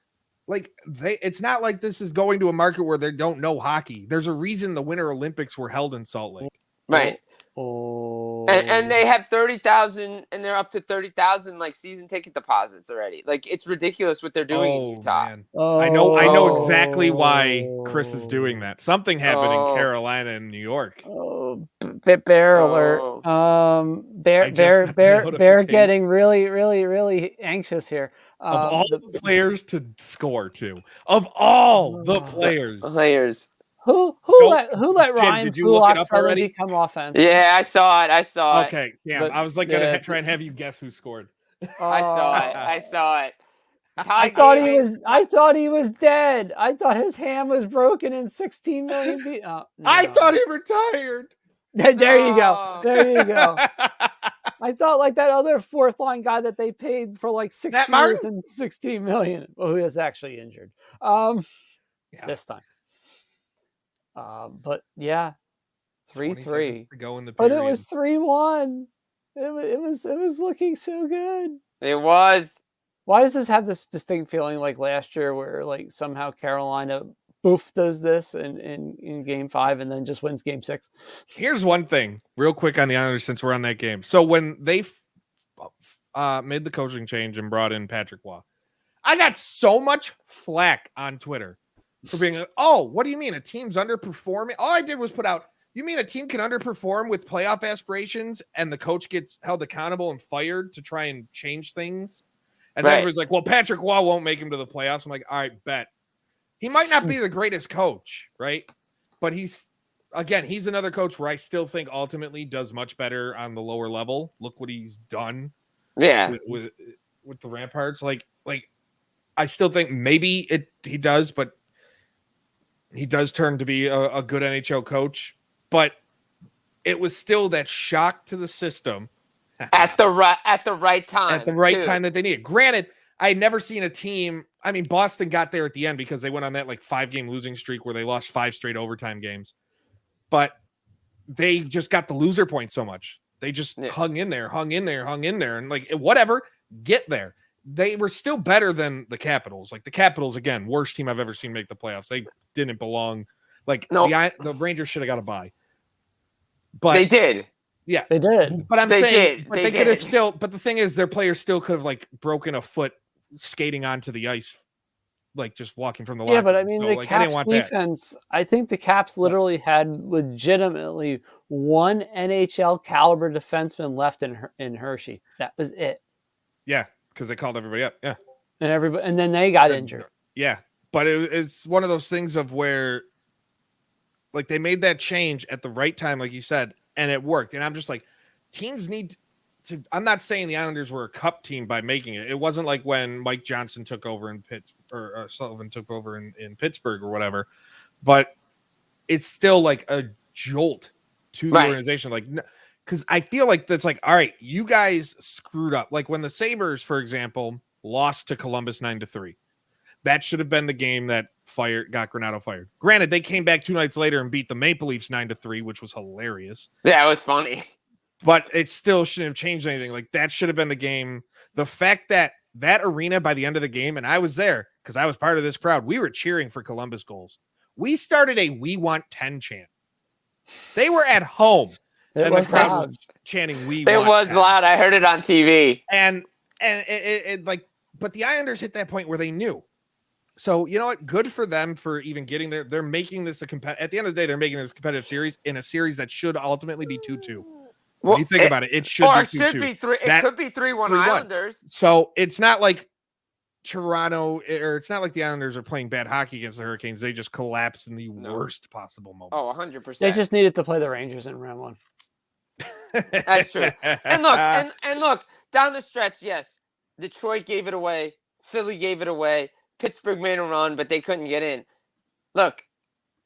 like it's not like this is going to a market where they don't know hockey. There's a reason the Winter Olympics were held in Salt Lake. Right. Oh. And they have 30,000, and they're up to 30,000 like season ticket deposits already. Like, it's ridiculous what they're doing in Utah. Man. I know exactly why Chris is doing that. Something happened in Carolina and New York. Bear alert. Bear getting really, really, really anxious here. Of all the players to score too. Of all the players. Who let Ryan Fulak suddenly become offensive? Yeah, I saw it. Okay, damn. I was like gonna try and have you guess who scored. I saw it. I thought he was dead. I thought his hand was broken in 16 million feet. Oh, no. I thought he retired. There you go. I thought like that other fourth line guy that they paid for like 6 years Martin? and 16 million. Well, who is actually injured. This time. But yeah, 3-3. But it was 3-1. It was looking so good. It was. Why does this have this distinct feeling like last year, where like somehow Carolina does this in Game 5 and then just wins Game 6? Here's one thing, real quick on the Islanders, since we're on that game. So when they made the coaching change and brought in Patrick Waugh. I got so much flack on Twitter for being like, oh, what do you mean a team's underperforming? All I did was put out, you mean a team can underperform with playoff aspirations and the coach gets held accountable and fired to try and change things? And then everybody's like, well, Patrick Waugh won't make him to the playoffs. I'm like, all right, bet. He might not be the greatest coach, right? But he's another coach where I still think ultimately does much better on the lower level. Look what he's done. Yeah. With the Ramparts. Like I still think maybe he does, but he does turn to be a good NHL coach. But it was still that shock to the system at the right time. At the right time that they needed. Granted, I had never seen a team. I mean, Boston got there at the end because they went on that 5-game losing streak where they lost 5 straight overtime games. But they just got the loser point so much. They just hung in there. And whatever, get there. They were still better than the Capitals. The Capitals, again, worst team I've ever seen make the playoffs. They didn't belong. The Rangers should have got a bye. But they did. Yeah, they did. But they could have still. But the thing is, their players still could have broken a foot skating onto the ice, just walking from the locker room. Yeah, but I mean, the Caps defense. I think the Caps literally had legitimately one NHL caliber defenseman left in Hershey. That was it. Yeah, because they called everybody up. Yeah, and then they got injured. Yeah, but it's one of those things of where, they made that change at the right time, like you said. And it worked. And I'm just like, teams need to. I'm not saying the Islanders were a cup team by making it. It wasn't like when Mike Johnson took over in or Sullivan took over in Pittsburgh or whatever. But it's still a jolt to the organization. Because I feel like that's all right, you guys screwed up. When the Sabres, for example, lost to Columbus 9-3. That should have been the game that got Granato fired. Granted, they came back 2 nights later and beat the Maple Leafs 9-3, which was hilarious. Yeah, it was funny. But it still shouldn't have changed anything. That should have been the game. The fact that arena by the end of the game, and I was there because I was part of this crowd, we were cheering for Columbus goals. We started a "We Want 10" chant. They were at home, and the crowd was chanting "We Want 10." It was loud. I heard it on TV. And but the Islanders hit that point where they knew. So, you know what? Good for them for even getting there. They're making this at the end of the day, they're making this a competitive series in a series that should ultimately be 2-2. When you think about it, it should be 2-2. It could be 3-1 Islanders. So it's not like Toronto, or it's not like the Islanders are playing bad hockey against the Hurricanes. They just collapse in the worst possible moment. Oh, 100%. They just needed to play the Rangers in round 1. That's true. And look, down the stretch, yes, Detroit gave it away. Philly gave it away. Pittsburgh made a run, but they couldn't get in. Look,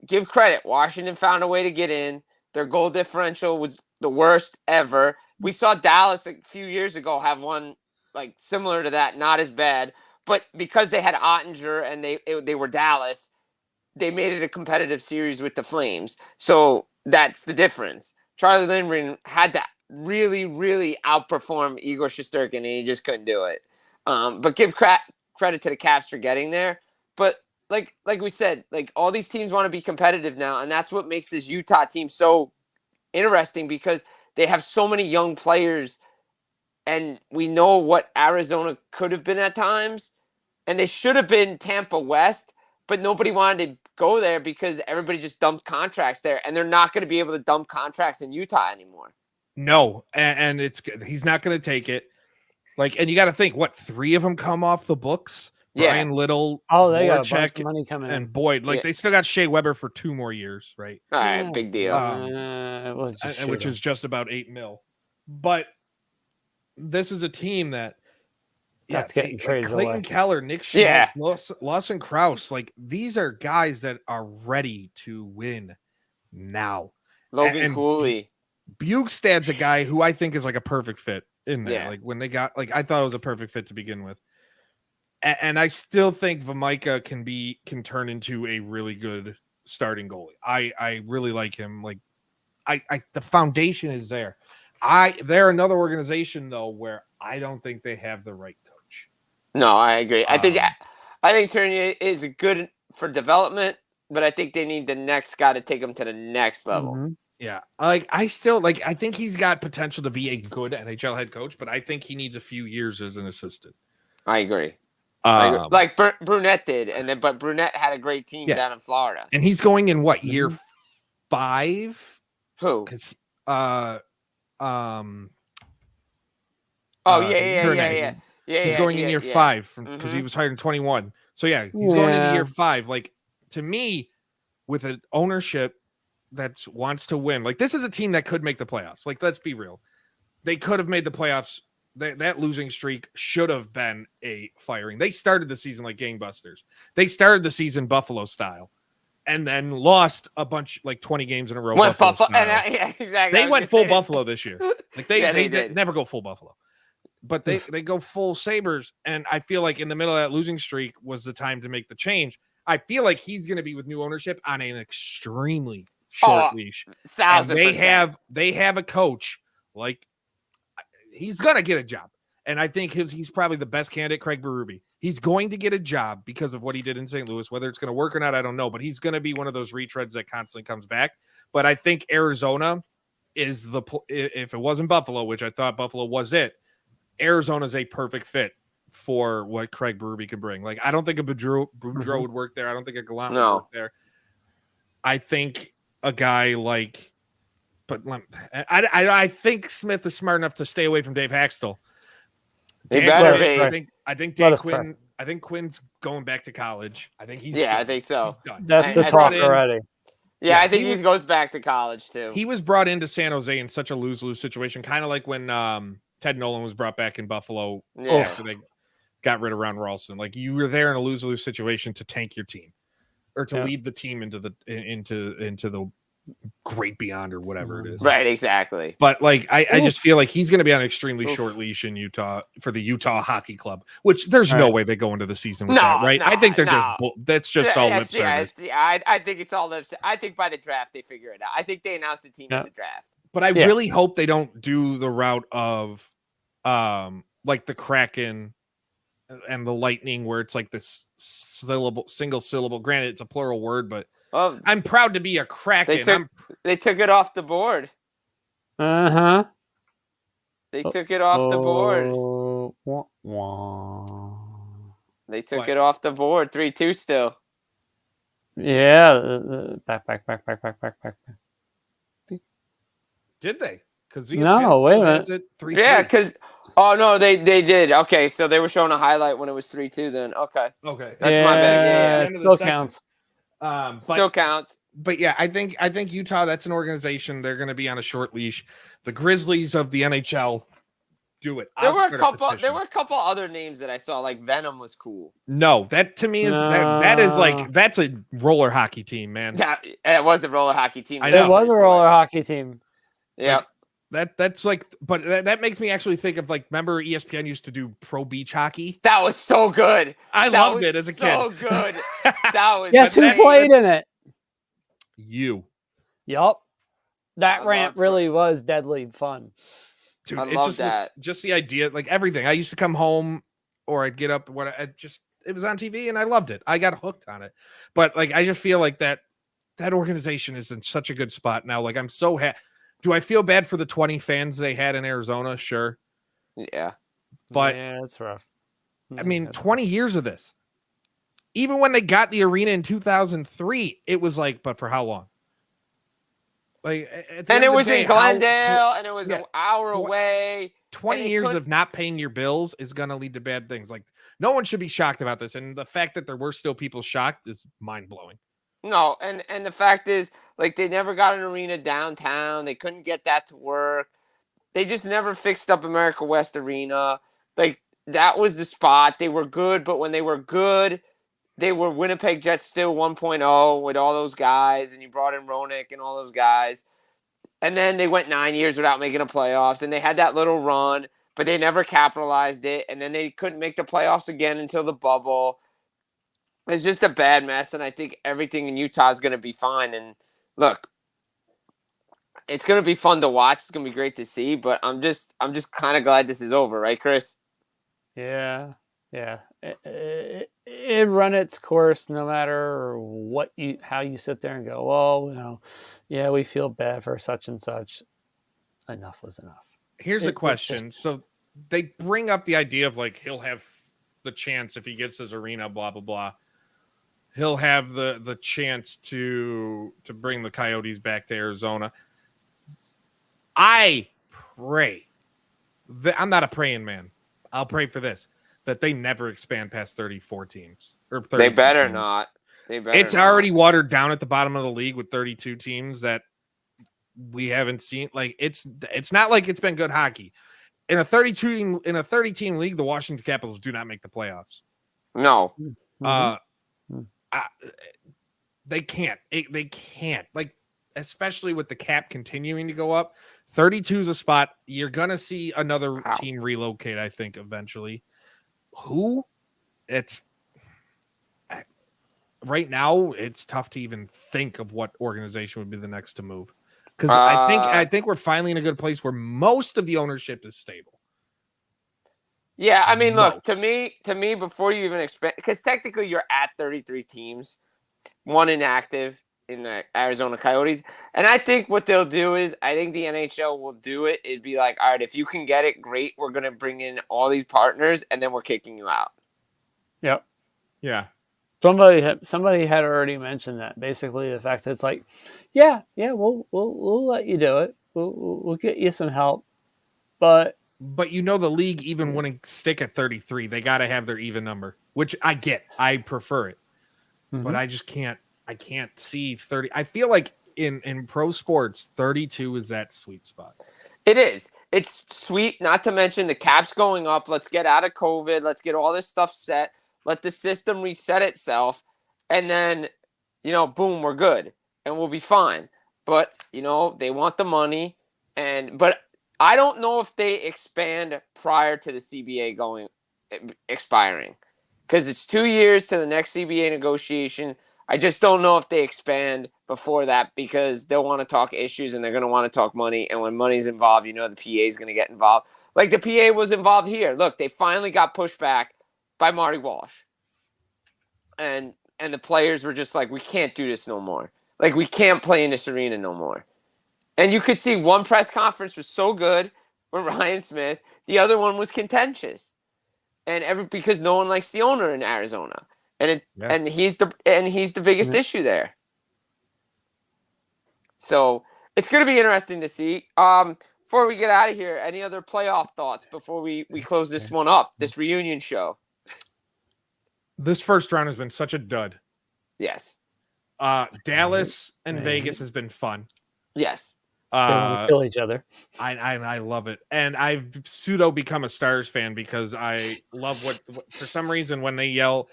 give credit. Washington found a way to get in. Their goal differential was the worst ever. We saw Dallas a few years ago have one similar to that, not as bad. But because they had Ottinger and they were Dallas, they made it a competitive series with the Flames. So that's the difference. Charlie Lindgren had to really, really outperform Igor Shesterkin, and he just couldn't do it. But give credit to the Caps for getting there. But like we said, all these teams want to be competitive now, and that's what makes this Utah team so interesting because they have so many young players, and we know what Arizona could have been at times, and they should have been Tampa West, but nobody wanted to go there because everybody just dumped contracts there, and they're not going to be able to dump contracts in Utah anymore. No, and he's not going to take it. And you got to think, 3 of them come off the books? Yeah. Brian Little, they got a bunch of money coming and in. Boyd. They still got Shea Weber for 2 more years, right? All right, big deal. Which is just about $8 million. But this is a team that's getting traded Clayton away. Keller, Nick Schultz, Lawson Krause. These are guys that are ready to win now. Logan Cooley. Bugstad's a guy who I think is a perfect fit in there. Yeah. When they got I thought it was a perfect fit to begin with. And I still think Vamaica can turn into a really good starting goalie. I really like him. The foundation is there. They're another organization though where I don't think they have the right coach. No, I agree. I think Tournier is good for development, but I think they need the next guy to take them to the next level. Mm-hmm. Yeah, I still I think he's got potential to be a good NHL head coach, but I think he needs a few years as an assistant. I agree. Um, Like Brunette did, but Brunette had a great team Yeah. down in Florida. and he's going in what year 5? Who? Because Oh yeah. he's going in year 5 because he was hired in 21. So yeah, he's going into year 5. Like, to me, with an ownership that wants to win, like, this is a team that could make the playoffs. Like, let's be real, they could have made the playoffs. That losing streak should have been a firing. They started the season like gangbusters. They started the season Buffalo style, and then lost a bunch, like 20 games in a row. Went Buffalo Buffalo. style. Yeah, exactly. They went full Buffalo this year. Like they did. never go full Buffalo, but they go full Sabres. And I feel like in the middle of that losing streak was the time to make the change. I feel like he's going to be with new ownership on an extremely short leash. 1,000%. They have a coach, like, he's going to get a job. And I think he's probably the best candidate, Craig Berube. He's going to get a job because of what he did in St. Louis. Whether it's going to work or not, I don't know. But he's going to be one of those retreads that constantly comes back. But I think Arizona is if it wasn't Buffalo, which I thought Buffalo was it, Arizona's a perfect fit for what Craig Berube can bring. Like, I don't think a Boudreau would work there. I don't think a Gallant would work there. I think a guy like, but I think Smith is smart enough to stay away from Dave Haxtell. I think Dan Quinn. I think Quinn's going back to college. I think he's. Yeah, I think so. He's done. That's the talk already. Yeah, I think he goes back to college too. He was brought into San Jose in such a lose-lose situation, kind of like when Ted Nolan was brought back in Buffalo after they got rid of Ron Ralston. Like, you were there in a lose-lose situation to tank your team, or to lead the team into the great beyond, or whatever it is. Right, exactly. But like, I just feel like he's going to be on an extremely short leash in Utah for the Utah Hockey Club, which there's no way they go into the season with that, right? I think they're that's just all lip service. I think it's all lip service. I think by the draft they figure it out. I think they announce the team at the draft. But I really hope they don't do the route of like the Kraken and the Lightning, where it's like this single syllable. Granted, it's a plural word, but I'm proud to be a Kraken. They took it off the board. They took it off the board. They took it off the board. 3-2 still. Yeah. Back. Did they? Because no, wait a minute. Yeah, because no, they did. Okay, so they were showing a highlight when it was 3-2. Then okay, that's my bad. Yeah, it still counts. Still counts. But yeah, I think Utah, that's an organization. They're going to be on a short leash. The Grizzlies of the NHL do it. There were a couple other names that I saw, like Venom was cool. No, that to me is that is like, that's a roller hockey team, man. Yeah, it was a roller hockey team. I know. It was a roller hockey team. Yeah. That's like, but that makes me actually think of, like, remember ESPN used to do pro beach hockey? That was so good. I loved it as a kid. So good. That was. Guess who played in it? You. Yup. That rant really was deadly fun. Dude, I love that. Just the idea, like everything. I used to come home, or I'd get up. It was on TV, and I loved it. I got hooked on it. But like, I just feel like that organization is in such a good spot now. Like, I'm so happy. Do I feel bad for the 20 fans they had in Arizona? Sure. Yeah. But yeah, that's rough. I mean, 20 years of this. Even when they got the arena in 2003, it was like, but for how long? Like, and it was in Glendale, and it was an hour away. 20 years of not paying your bills is going to lead to bad things. Like, no one should be shocked about this. And the fact that there were still people shocked is mind-blowing. No, and the fact is, like, they never got an arena downtown. They couldn't get that to work. They just never fixed up America West Arena. Like, that was the spot. They were good, but when they were good, they were Winnipeg Jets still 1.0 with all those guys, and you brought in Roenick and all those guys. And then they went 9 years without making a playoffs, and they had that little run, but they never capitalized it, and then they couldn't make the playoffs again until the bubble. It's just a bad mess, and I think everything in Utah is going to be fine. And look, it's going to be fun to watch. It's going to be great to see, but I'm just kind of glad this is over, right, Chris? Yeah. It it run its course no matter how you sit there and go, oh, yeah, we feel bad for such and such. Enough was enough. Here's a question. So they bring up the idea of like he'll have the chance if he gets his arena, blah blah blah. He'll have the chance to bring the Coyotes back to Arizona. I pray that I'm not a praying man. I'll pray for this, that they never expand past 34 teams or 32 They better teams. not. They better. It's already watered down at the bottom of the league with 32 teams that we haven't seen. Like it's not like it's been good hockey. In a 30 team league, the Washington Capitals do not make the playoffs. No. They can't. They can't. Like, especially with the cap continuing to go up. 32 is a spot. You're gonna see another team relocate, I think, eventually. Who? It's right now, it's tough to even think of what organization would be the next to move. Because I think we're finally in a good place where most of the ownership is stable. Yeah, I mean, look, to me, before you even expand, because technically you're at 33 teams, one inactive in the Arizona Coyotes, and I think what they'll do is, I think the NHL will do it. It'd be like, all right, if you can get it, great. We're gonna bring in all these partners, and then we're kicking you out. Yep. Yeah. Somebody had already mentioned that. Basically, the fact that it's like, yeah, we'll let you do it. We'll get you some help, but the league even wouldn't stick at 33. They got to have their even number, which I get. I prefer it, but I just can't. I can't see 30. I feel like in pro sports, 32 is that sweet spot. It is. It's sweet. Not to mention the cap's going up. Let's get out of COVID. Let's get all this stuff set. Let the system reset itself, and then, boom, we're good, and we'll be fine. But, they want the money, but I don't know if they expand prior to the CBA expiring, because it's 2 years to the next CBA negotiation. I just don't know if they expand before that, because they'll want to talk issues and they're going to want to talk money, and when money's involved, the PA is going to get involved. Like the PA was involved here. Look, they finally got pushed back by Marty Walsh. And the players were just like, we can't do this no more. Like, we can't play in this arena no more. And you could see one press conference was so good with Ryan Smith. The other one was contentious. Because no one likes the owner in Arizona. And he's the biggest issue there. So it's going to be interesting to see. Before we get out of here, any other playoff thoughts before we close this one up, this reunion show? This first round has been such a dud. Yes. Dallas and Vegas has been fun. Yes. They want to kill each other. I love it. And I've pseudo become a Stars fan because I love what for some reason when they yell.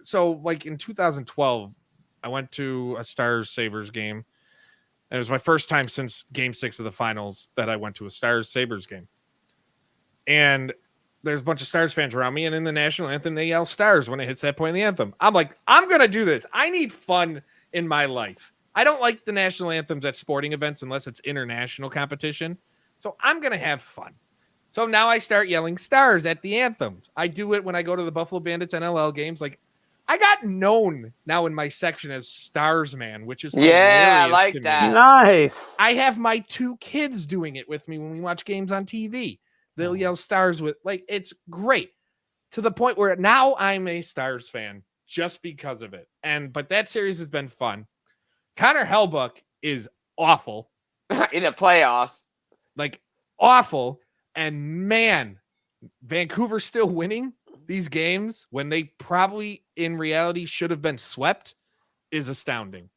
So like in 2012, I went to a Stars Sabres game. And it was my first time since Game 6 of the finals that I went to a Stars Sabres game. And there's a bunch of Stars fans around me, and in the national anthem, they yell Stars when it hits that point in the anthem. I'm like, I'm going to do this. I need fun in my life. I don't like the national anthems at sporting events unless it's international competition. So I'm going to have fun. So now I start yelling Stars at the anthems. I do it when I go to the Buffalo Bandits NLL games. Like, I got known now in my section as Stars Man, which is I like that. Nice. I have my 2 kids doing it with me when we watch games on TV. They'll yell Stars with, like, it's great to the point where now I'm a Stars fan just because of it. But that series has been fun. Connor Hellbuck is awful in the playoffs, like awful. And man, Vancouver still winning these games when they probably in reality should have been swept is astounding.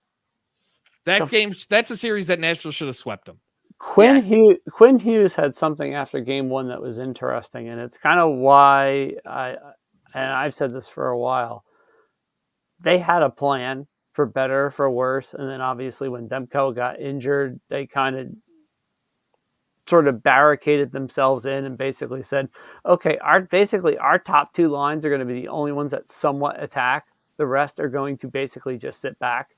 That's a series that Nashville should have swept them. Quinn Hughes had something after game 1 that was interesting, and it's kind of why I've said this for a while. They had a plan for better, for worse, and then obviously when Demko got injured, they kind of sort of barricaded themselves in and basically said, okay, our top 2 lines are going to be the only ones that somewhat attack. The rest are going to basically just sit back,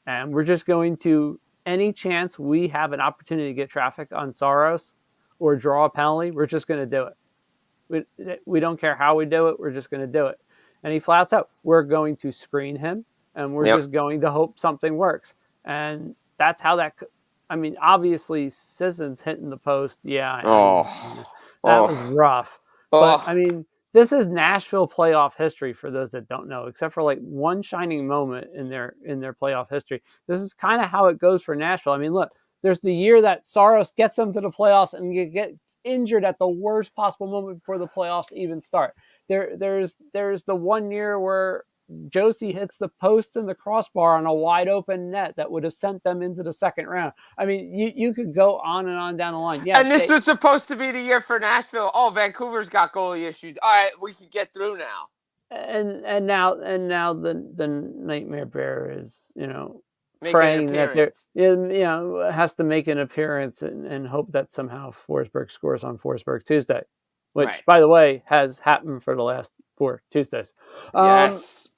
and we're just going to, any chance we have an opportunity to get traffic on Saros or draw a penalty, we're just going to do it. We don't care how we do it. We're just going to do it. And he flats out, we're going to screen him, and we're just going to hope something works. And that's how that. I mean, obviously, Sisson's hitting the post. Yeah, that was rough. But I mean, this is Nashville playoff history for those that don't know, except for like one shining moment in their playoff history. This is kind of how it goes for Nashville. I mean, look, there's the year that Saros gets them to the playoffs and gets injured at the worst possible moment before the playoffs even start. There's the 1 year where Josie hits the post and the crossbar on a wide open net that would have sent them into the second round. I mean, you could go on and on down the line. Yeah, and this was supposed to be the year for Nashville. Oh, Vancouver's got goalie issues. All right, we can get through now. And now the Nightmare Bear is, praying that has to make an appearance and hope that somehow Forsberg scores on Forsberg Tuesday, which by the way has happened for the last 4 Tuesdays. Yes.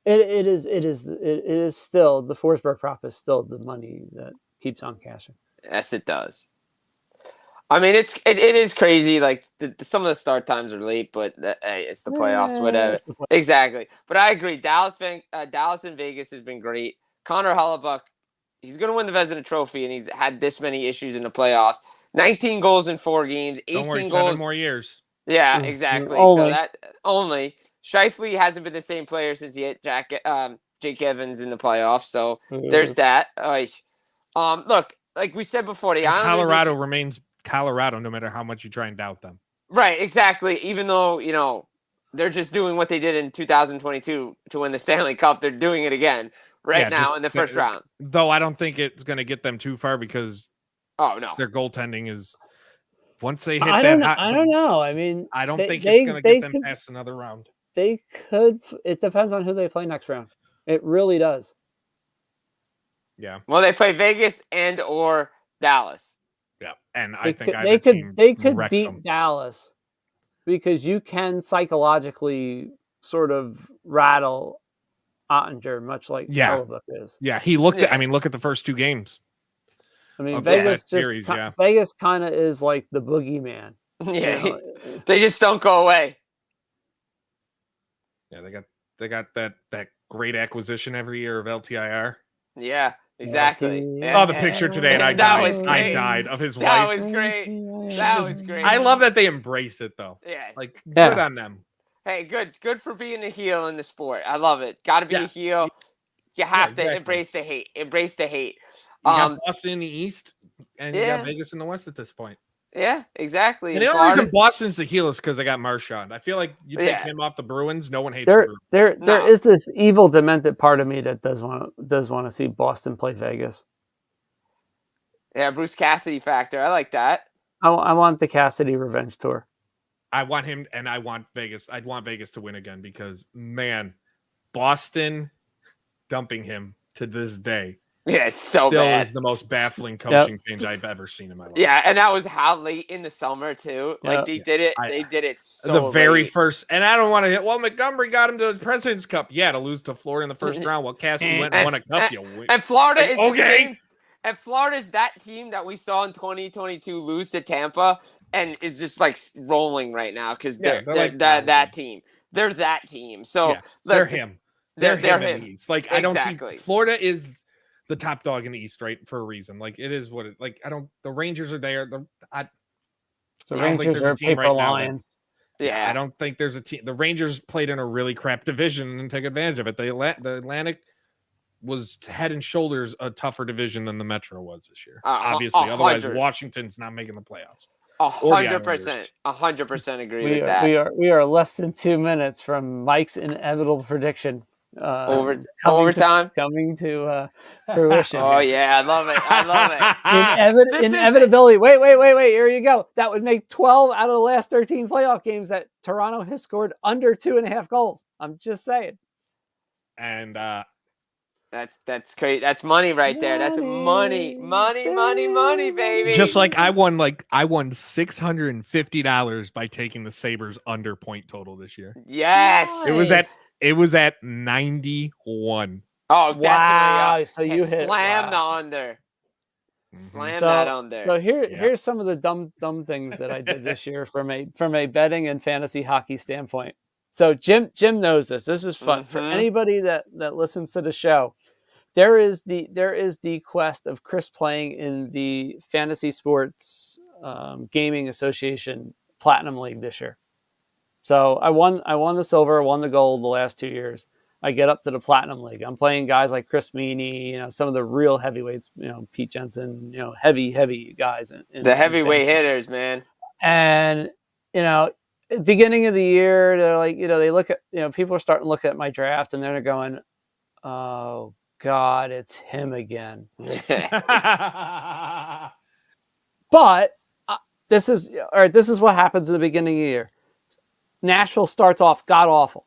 It is still the Forsberg prop is still the money that keeps on cashing. Yes, it does. I mean, it is crazy. Like some of the start times are late, but hey, it's the playoffs, whatever. Exactly. But I agree. Dallas and Vegas has been great. Connor Hellebuyck, he's going to win the Vezina Trophy, and he's had this many issues in the playoffs. 19 goals in 4 games. 18 goals. 7 more years. Yeah, exactly. So that only. Scheifele hasn't been the same player since he hit Jake Evans in the playoffs. So there's that. Look, like we said before, the Islanders, Colorado remains Colorado no matter how much you try and doubt them. Right, exactly. Even though, they're just doing what they did in 2022 to win the Stanley Cup, they're doing it again now in the first round. Though I don't think it's going to get them too far because their goaltending is once they hit I don't know. I mean, I don't think it's going to get them past another round. They could. It depends on who they play next round. It really does. Yeah. Well, they play Vegas and or Dallas. Yeah, and they could beat them. Dallas because you can psychologically sort of rattle Ottinger, much like Hellebuyck is. Yeah, he looked at. I mean, look at the first 2 games. I mean, Vegas Vegas kind of is like the boogeyman. Yeah, they just don't go away. Yeah, they got that great acquisition every year of LTIR. Yeah, exactly. I saw the picture today and I died of his wife. That was great. That was great. I love that they embrace it though. Yeah. Like good on them. Hey, good for being a heel in the sport. I love it. Got to be a heel. You have to embrace the hate. Embrace the hate. You got Boston in the East and you got Vegas in the West at this point. Yeah, exactly. And the only reason Boston's the heel is because they got Marchand. I feel like you take him off the Bruins, no one hates the Bruins. There is this evil, demented part of me that does want to see Boston play Vegas. Yeah, Bruce Cassidy factor. I like that. I want the Cassidy revenge tour. I want him, and I want Vegas. I'd want Vegas to win again because, man, Boston dumping him to this day. Yeah, it's still bad. Is the most baffling coaching change I've ever seen in my life. Yeah, and that was how late in the summer too. Like they did it. They did it so the very late. first. And I don't want to hit. Well, Montgomery got him to the President's Cup. Yeah, to lose to Florida in the first round. Well, Cassidy went and won a cup. And Florida is the same. And Florida's that team that we saw in 2022 lose to Tampa and is just like rolling right now because they're like that team. They're that team. So they're him. They're him in the East. Like exactly. I don't see Florida is the top dog in the East, right? For a reason. Like it is what it like. I don't. The Rangers are there. The Rangers are paper lions. Yeah, I don't think there's a team. The Rangers played in a really crap division and took advantage of it. The Atlantic was head and shoulders a tougher division than the Metro was this year. Obviously, otherwise Washington's not making the playoffs. 100%. 100% agree with that. We are less than 2 minutes from Mike's inevitable prediction. Overtime coming to fruition. Oh yeah, I love it. Inevitability. Wait. Here you go. That would make 12 out of the last 13 playoff games that Toronto has scored under 2.5 goals. I'm just saying. And that's great. That's money right there. That's money, baby. Just like I won $650 by taking the Sabres under point total this year. Yes. It was at 91. Oh, definitely. Wow. So you hit the under. Slam that under. So here's some of the dumb things that I did this year from a betting and fantasy hockey standpoint. So Jim knows this. This is fun for anybody that listens to the show. There is the quest of Chris playing in the Fantasy Sports Gaming Association Platinum League this year. So I won the silver, won the gold the last 2 years. I get up to the Platinum League. I'm playing guys like Chris Meany, some of the real heavyweights, Pete Jensen, heavy guys. The heavyweight hitters, man. And, at the beginning of the year, they're like, they look at, people are starting to look at my draft and they're going, oh, God, it's him again. But this is what happens in the beginning of the year. Nashville starts off god awful.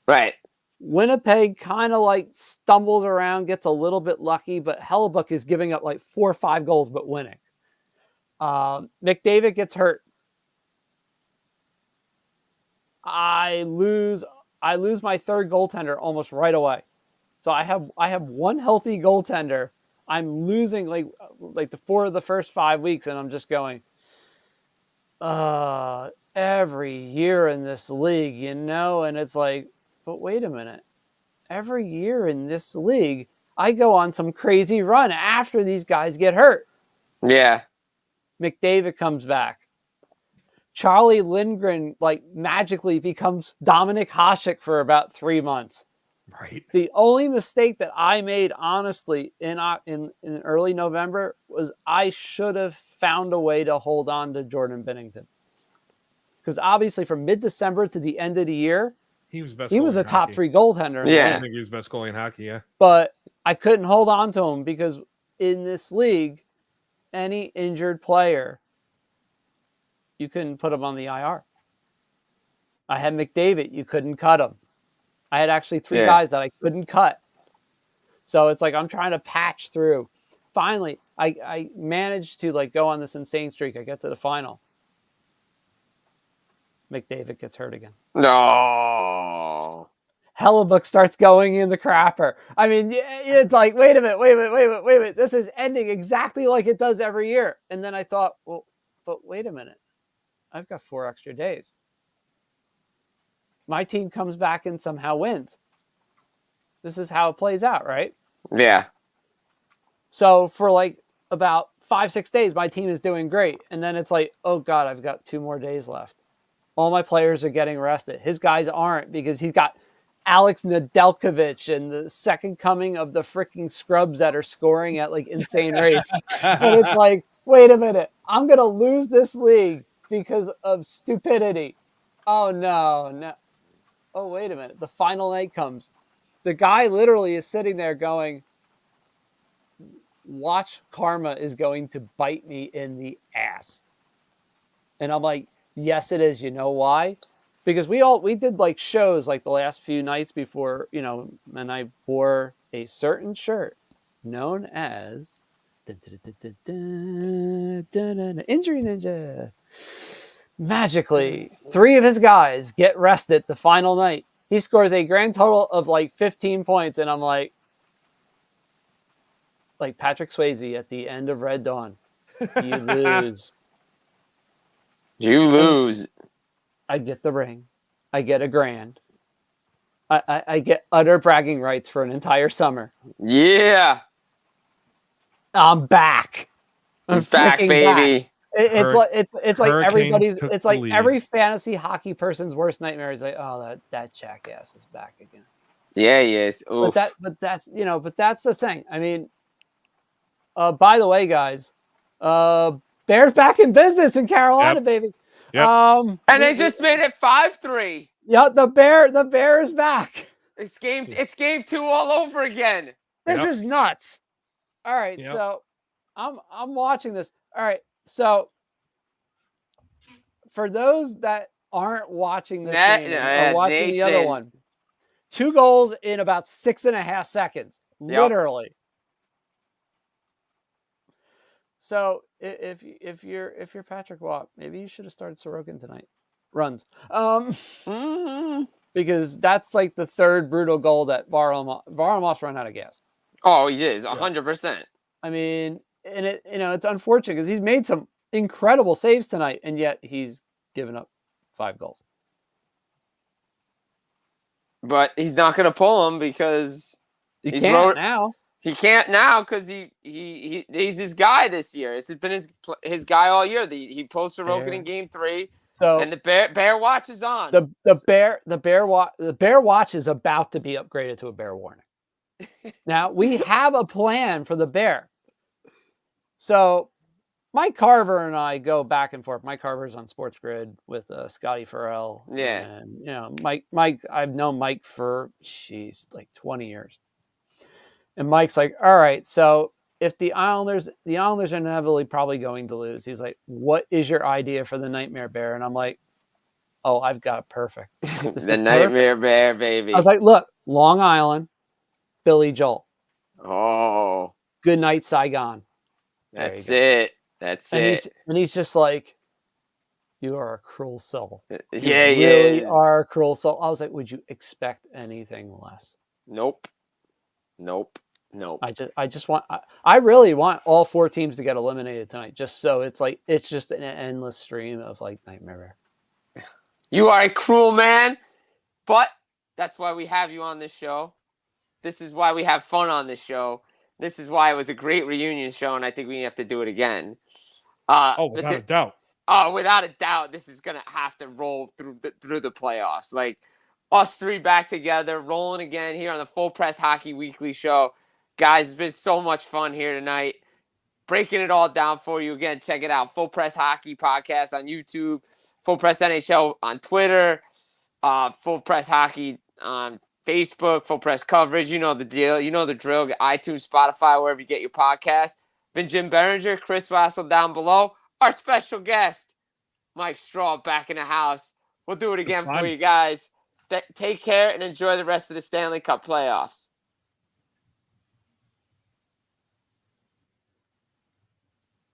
Right. Winnipeg kind of like stumbles around, gets a little bit lucky, but Hellebuck is giving up like 4 or 5 goals but winning. McDavid gets hurt. I lose my third goaltender almost right away. So I have one healthy goaltender. I'm losing like the 4 of the first 5 weeks, and I'm just going, every year in this league, and it's like, but wait a minute. Every year in this league, I go on some crazy run after these guys get hurt. Yeah. McDavid comes back. Charlie Lindgren magically becomes Dominic Hasek for about 3 months. Right. The only mistake that I made, honestly, in early November was I should have found a way to hold on to Jordan Binnington. Because obviously from mid-December to the end of the year, he was a top 3 goaltender. Yeah. I think he was best goalie in hockey, yeah. But I couldn't hold on to him because in this league, any injured player, you couldn't put him on the IR. I had McDavid. You couldn't cut him. I had actually 3 guys that I couldn't cut. So it's like I'm trying to patch through. Finally, I managed to go on this insane streak. I get to the final. McDavid gets hurt again. No. Hellebuck starts going in the crapper. I mean, it's like, wait a minute. This is ending exactly like it does every year. And then I thought, well, but wait a minute. I've got 4 extra days. My team comes back and somehow wins. This is how it plays out, right? Yeah. So for about 5-6 days, my team is doing great. And then it's like, oh God, I've got 2 more days left. All my players are getting rested. His guys aren't, because he's got Alex Nedeljkovic and the second coming of the freaking scrubs that are scoring at insane rates. And it's like, wait a minute. I'm going to lose this league because of stupidity. Oh, no. Oh, wait a minute. The final night comes. The guy literally is sitting there going, watch, karma is going to bite me in the ass. And I'm like, yes, it is. You know why? Because we did shows the last few nights before, and I wore a certain shirt known as Injury Ninja. Magically, 3 of his guys get rested the final night. He scores a grand total of 15 points, and I'm like Patrick Swayze at the end of Red Dawn. You lose. You lose. I get the ring. I get a grand. I get utter bragging rights for an entire summer. Yeah. I'm back. He's back, baby. Back. It's like everybody's. It's like every fantasy hockey person's worst nightmare is oh, that jackass is back again. Yeah, he is. Oof. But that's the thing. I mean, by the way, guys, Bears back in business in Carolina, baby. Yep. And they just made it 5-3. Yeah, the bear is back. It's game 2 all over again. This is nuts. All right, so I'm watching this. All right, so for those that aren't watching this game or watching the other one, 2 goals in about 6.5 seconds, literally. So if you're Patrick Watt, maybe you should have started Sorokin tonight. Runs, because that's the 3rd brutal goal that Varlamov's run out of gas. Oh, he is 100%. I mean, and it's unfortunate because he's made some incredible saves tonight, and yet he's given up 5 goals. but he's not going to pull him because You he's can't now. He can't now because he's his guy this year. It's been his guy all year. He pulls Sorokin in Game 3, So and the Bear Watch is on. The Bear Watch is about to be upgraded to a Bear Warning. Now we have a plan for the Bear. So Mike Carver and I go back and forth. Mike Carver's on Sports Grid with Scotty Farrell. Yeah. And Mike, I've known Mike for like 20 years. And Mike's like, all right, so if the Islanders are inevitably probably going to lose, he's like, what is your idea for the Nightmare Bear? And I'm like, oh, I've got it perfect. The Nightmare Bear, baby. I was like, look, Long Island, Billy Joel. Oh. Good night, Saigon. That's it. That's it. And he's just like, you are a cruel soul. You really are a cruel soul. I was like, would you expect anything less? Nope. I really want all 4 teams to get eliminated tonight, just so it's just an endless stream of like Nightmare Bear. You are a cruel man, but that's why we have you on this show. This is why we have fun on this show. This is why it was a great reunion show, and I think we have to do it again. Without a doubt. Oh, without a doubt, this is gonna have to roll through the playoffs. Like us 3 back together, rolling again here on the Full Press Hockey Weekly Show. Guys, it's been so much fun here tonight. Breaking it all down for you. Again, check it out. Full Press Hockey Podcast on YouTube. Full Press NHL on Twitter. Full Press Hockey on Facebook. Full Press Coverage. You know the deal. You know the drill. Get iTunes, Spotify, wherever you get your podcast. Been Jim Biringer, Chris Wassel down below. Our special guest, Mike Straw, back in the house. We'll do it again for you guys. Take care and enjoy the rest of the Stanley Cup playoffs.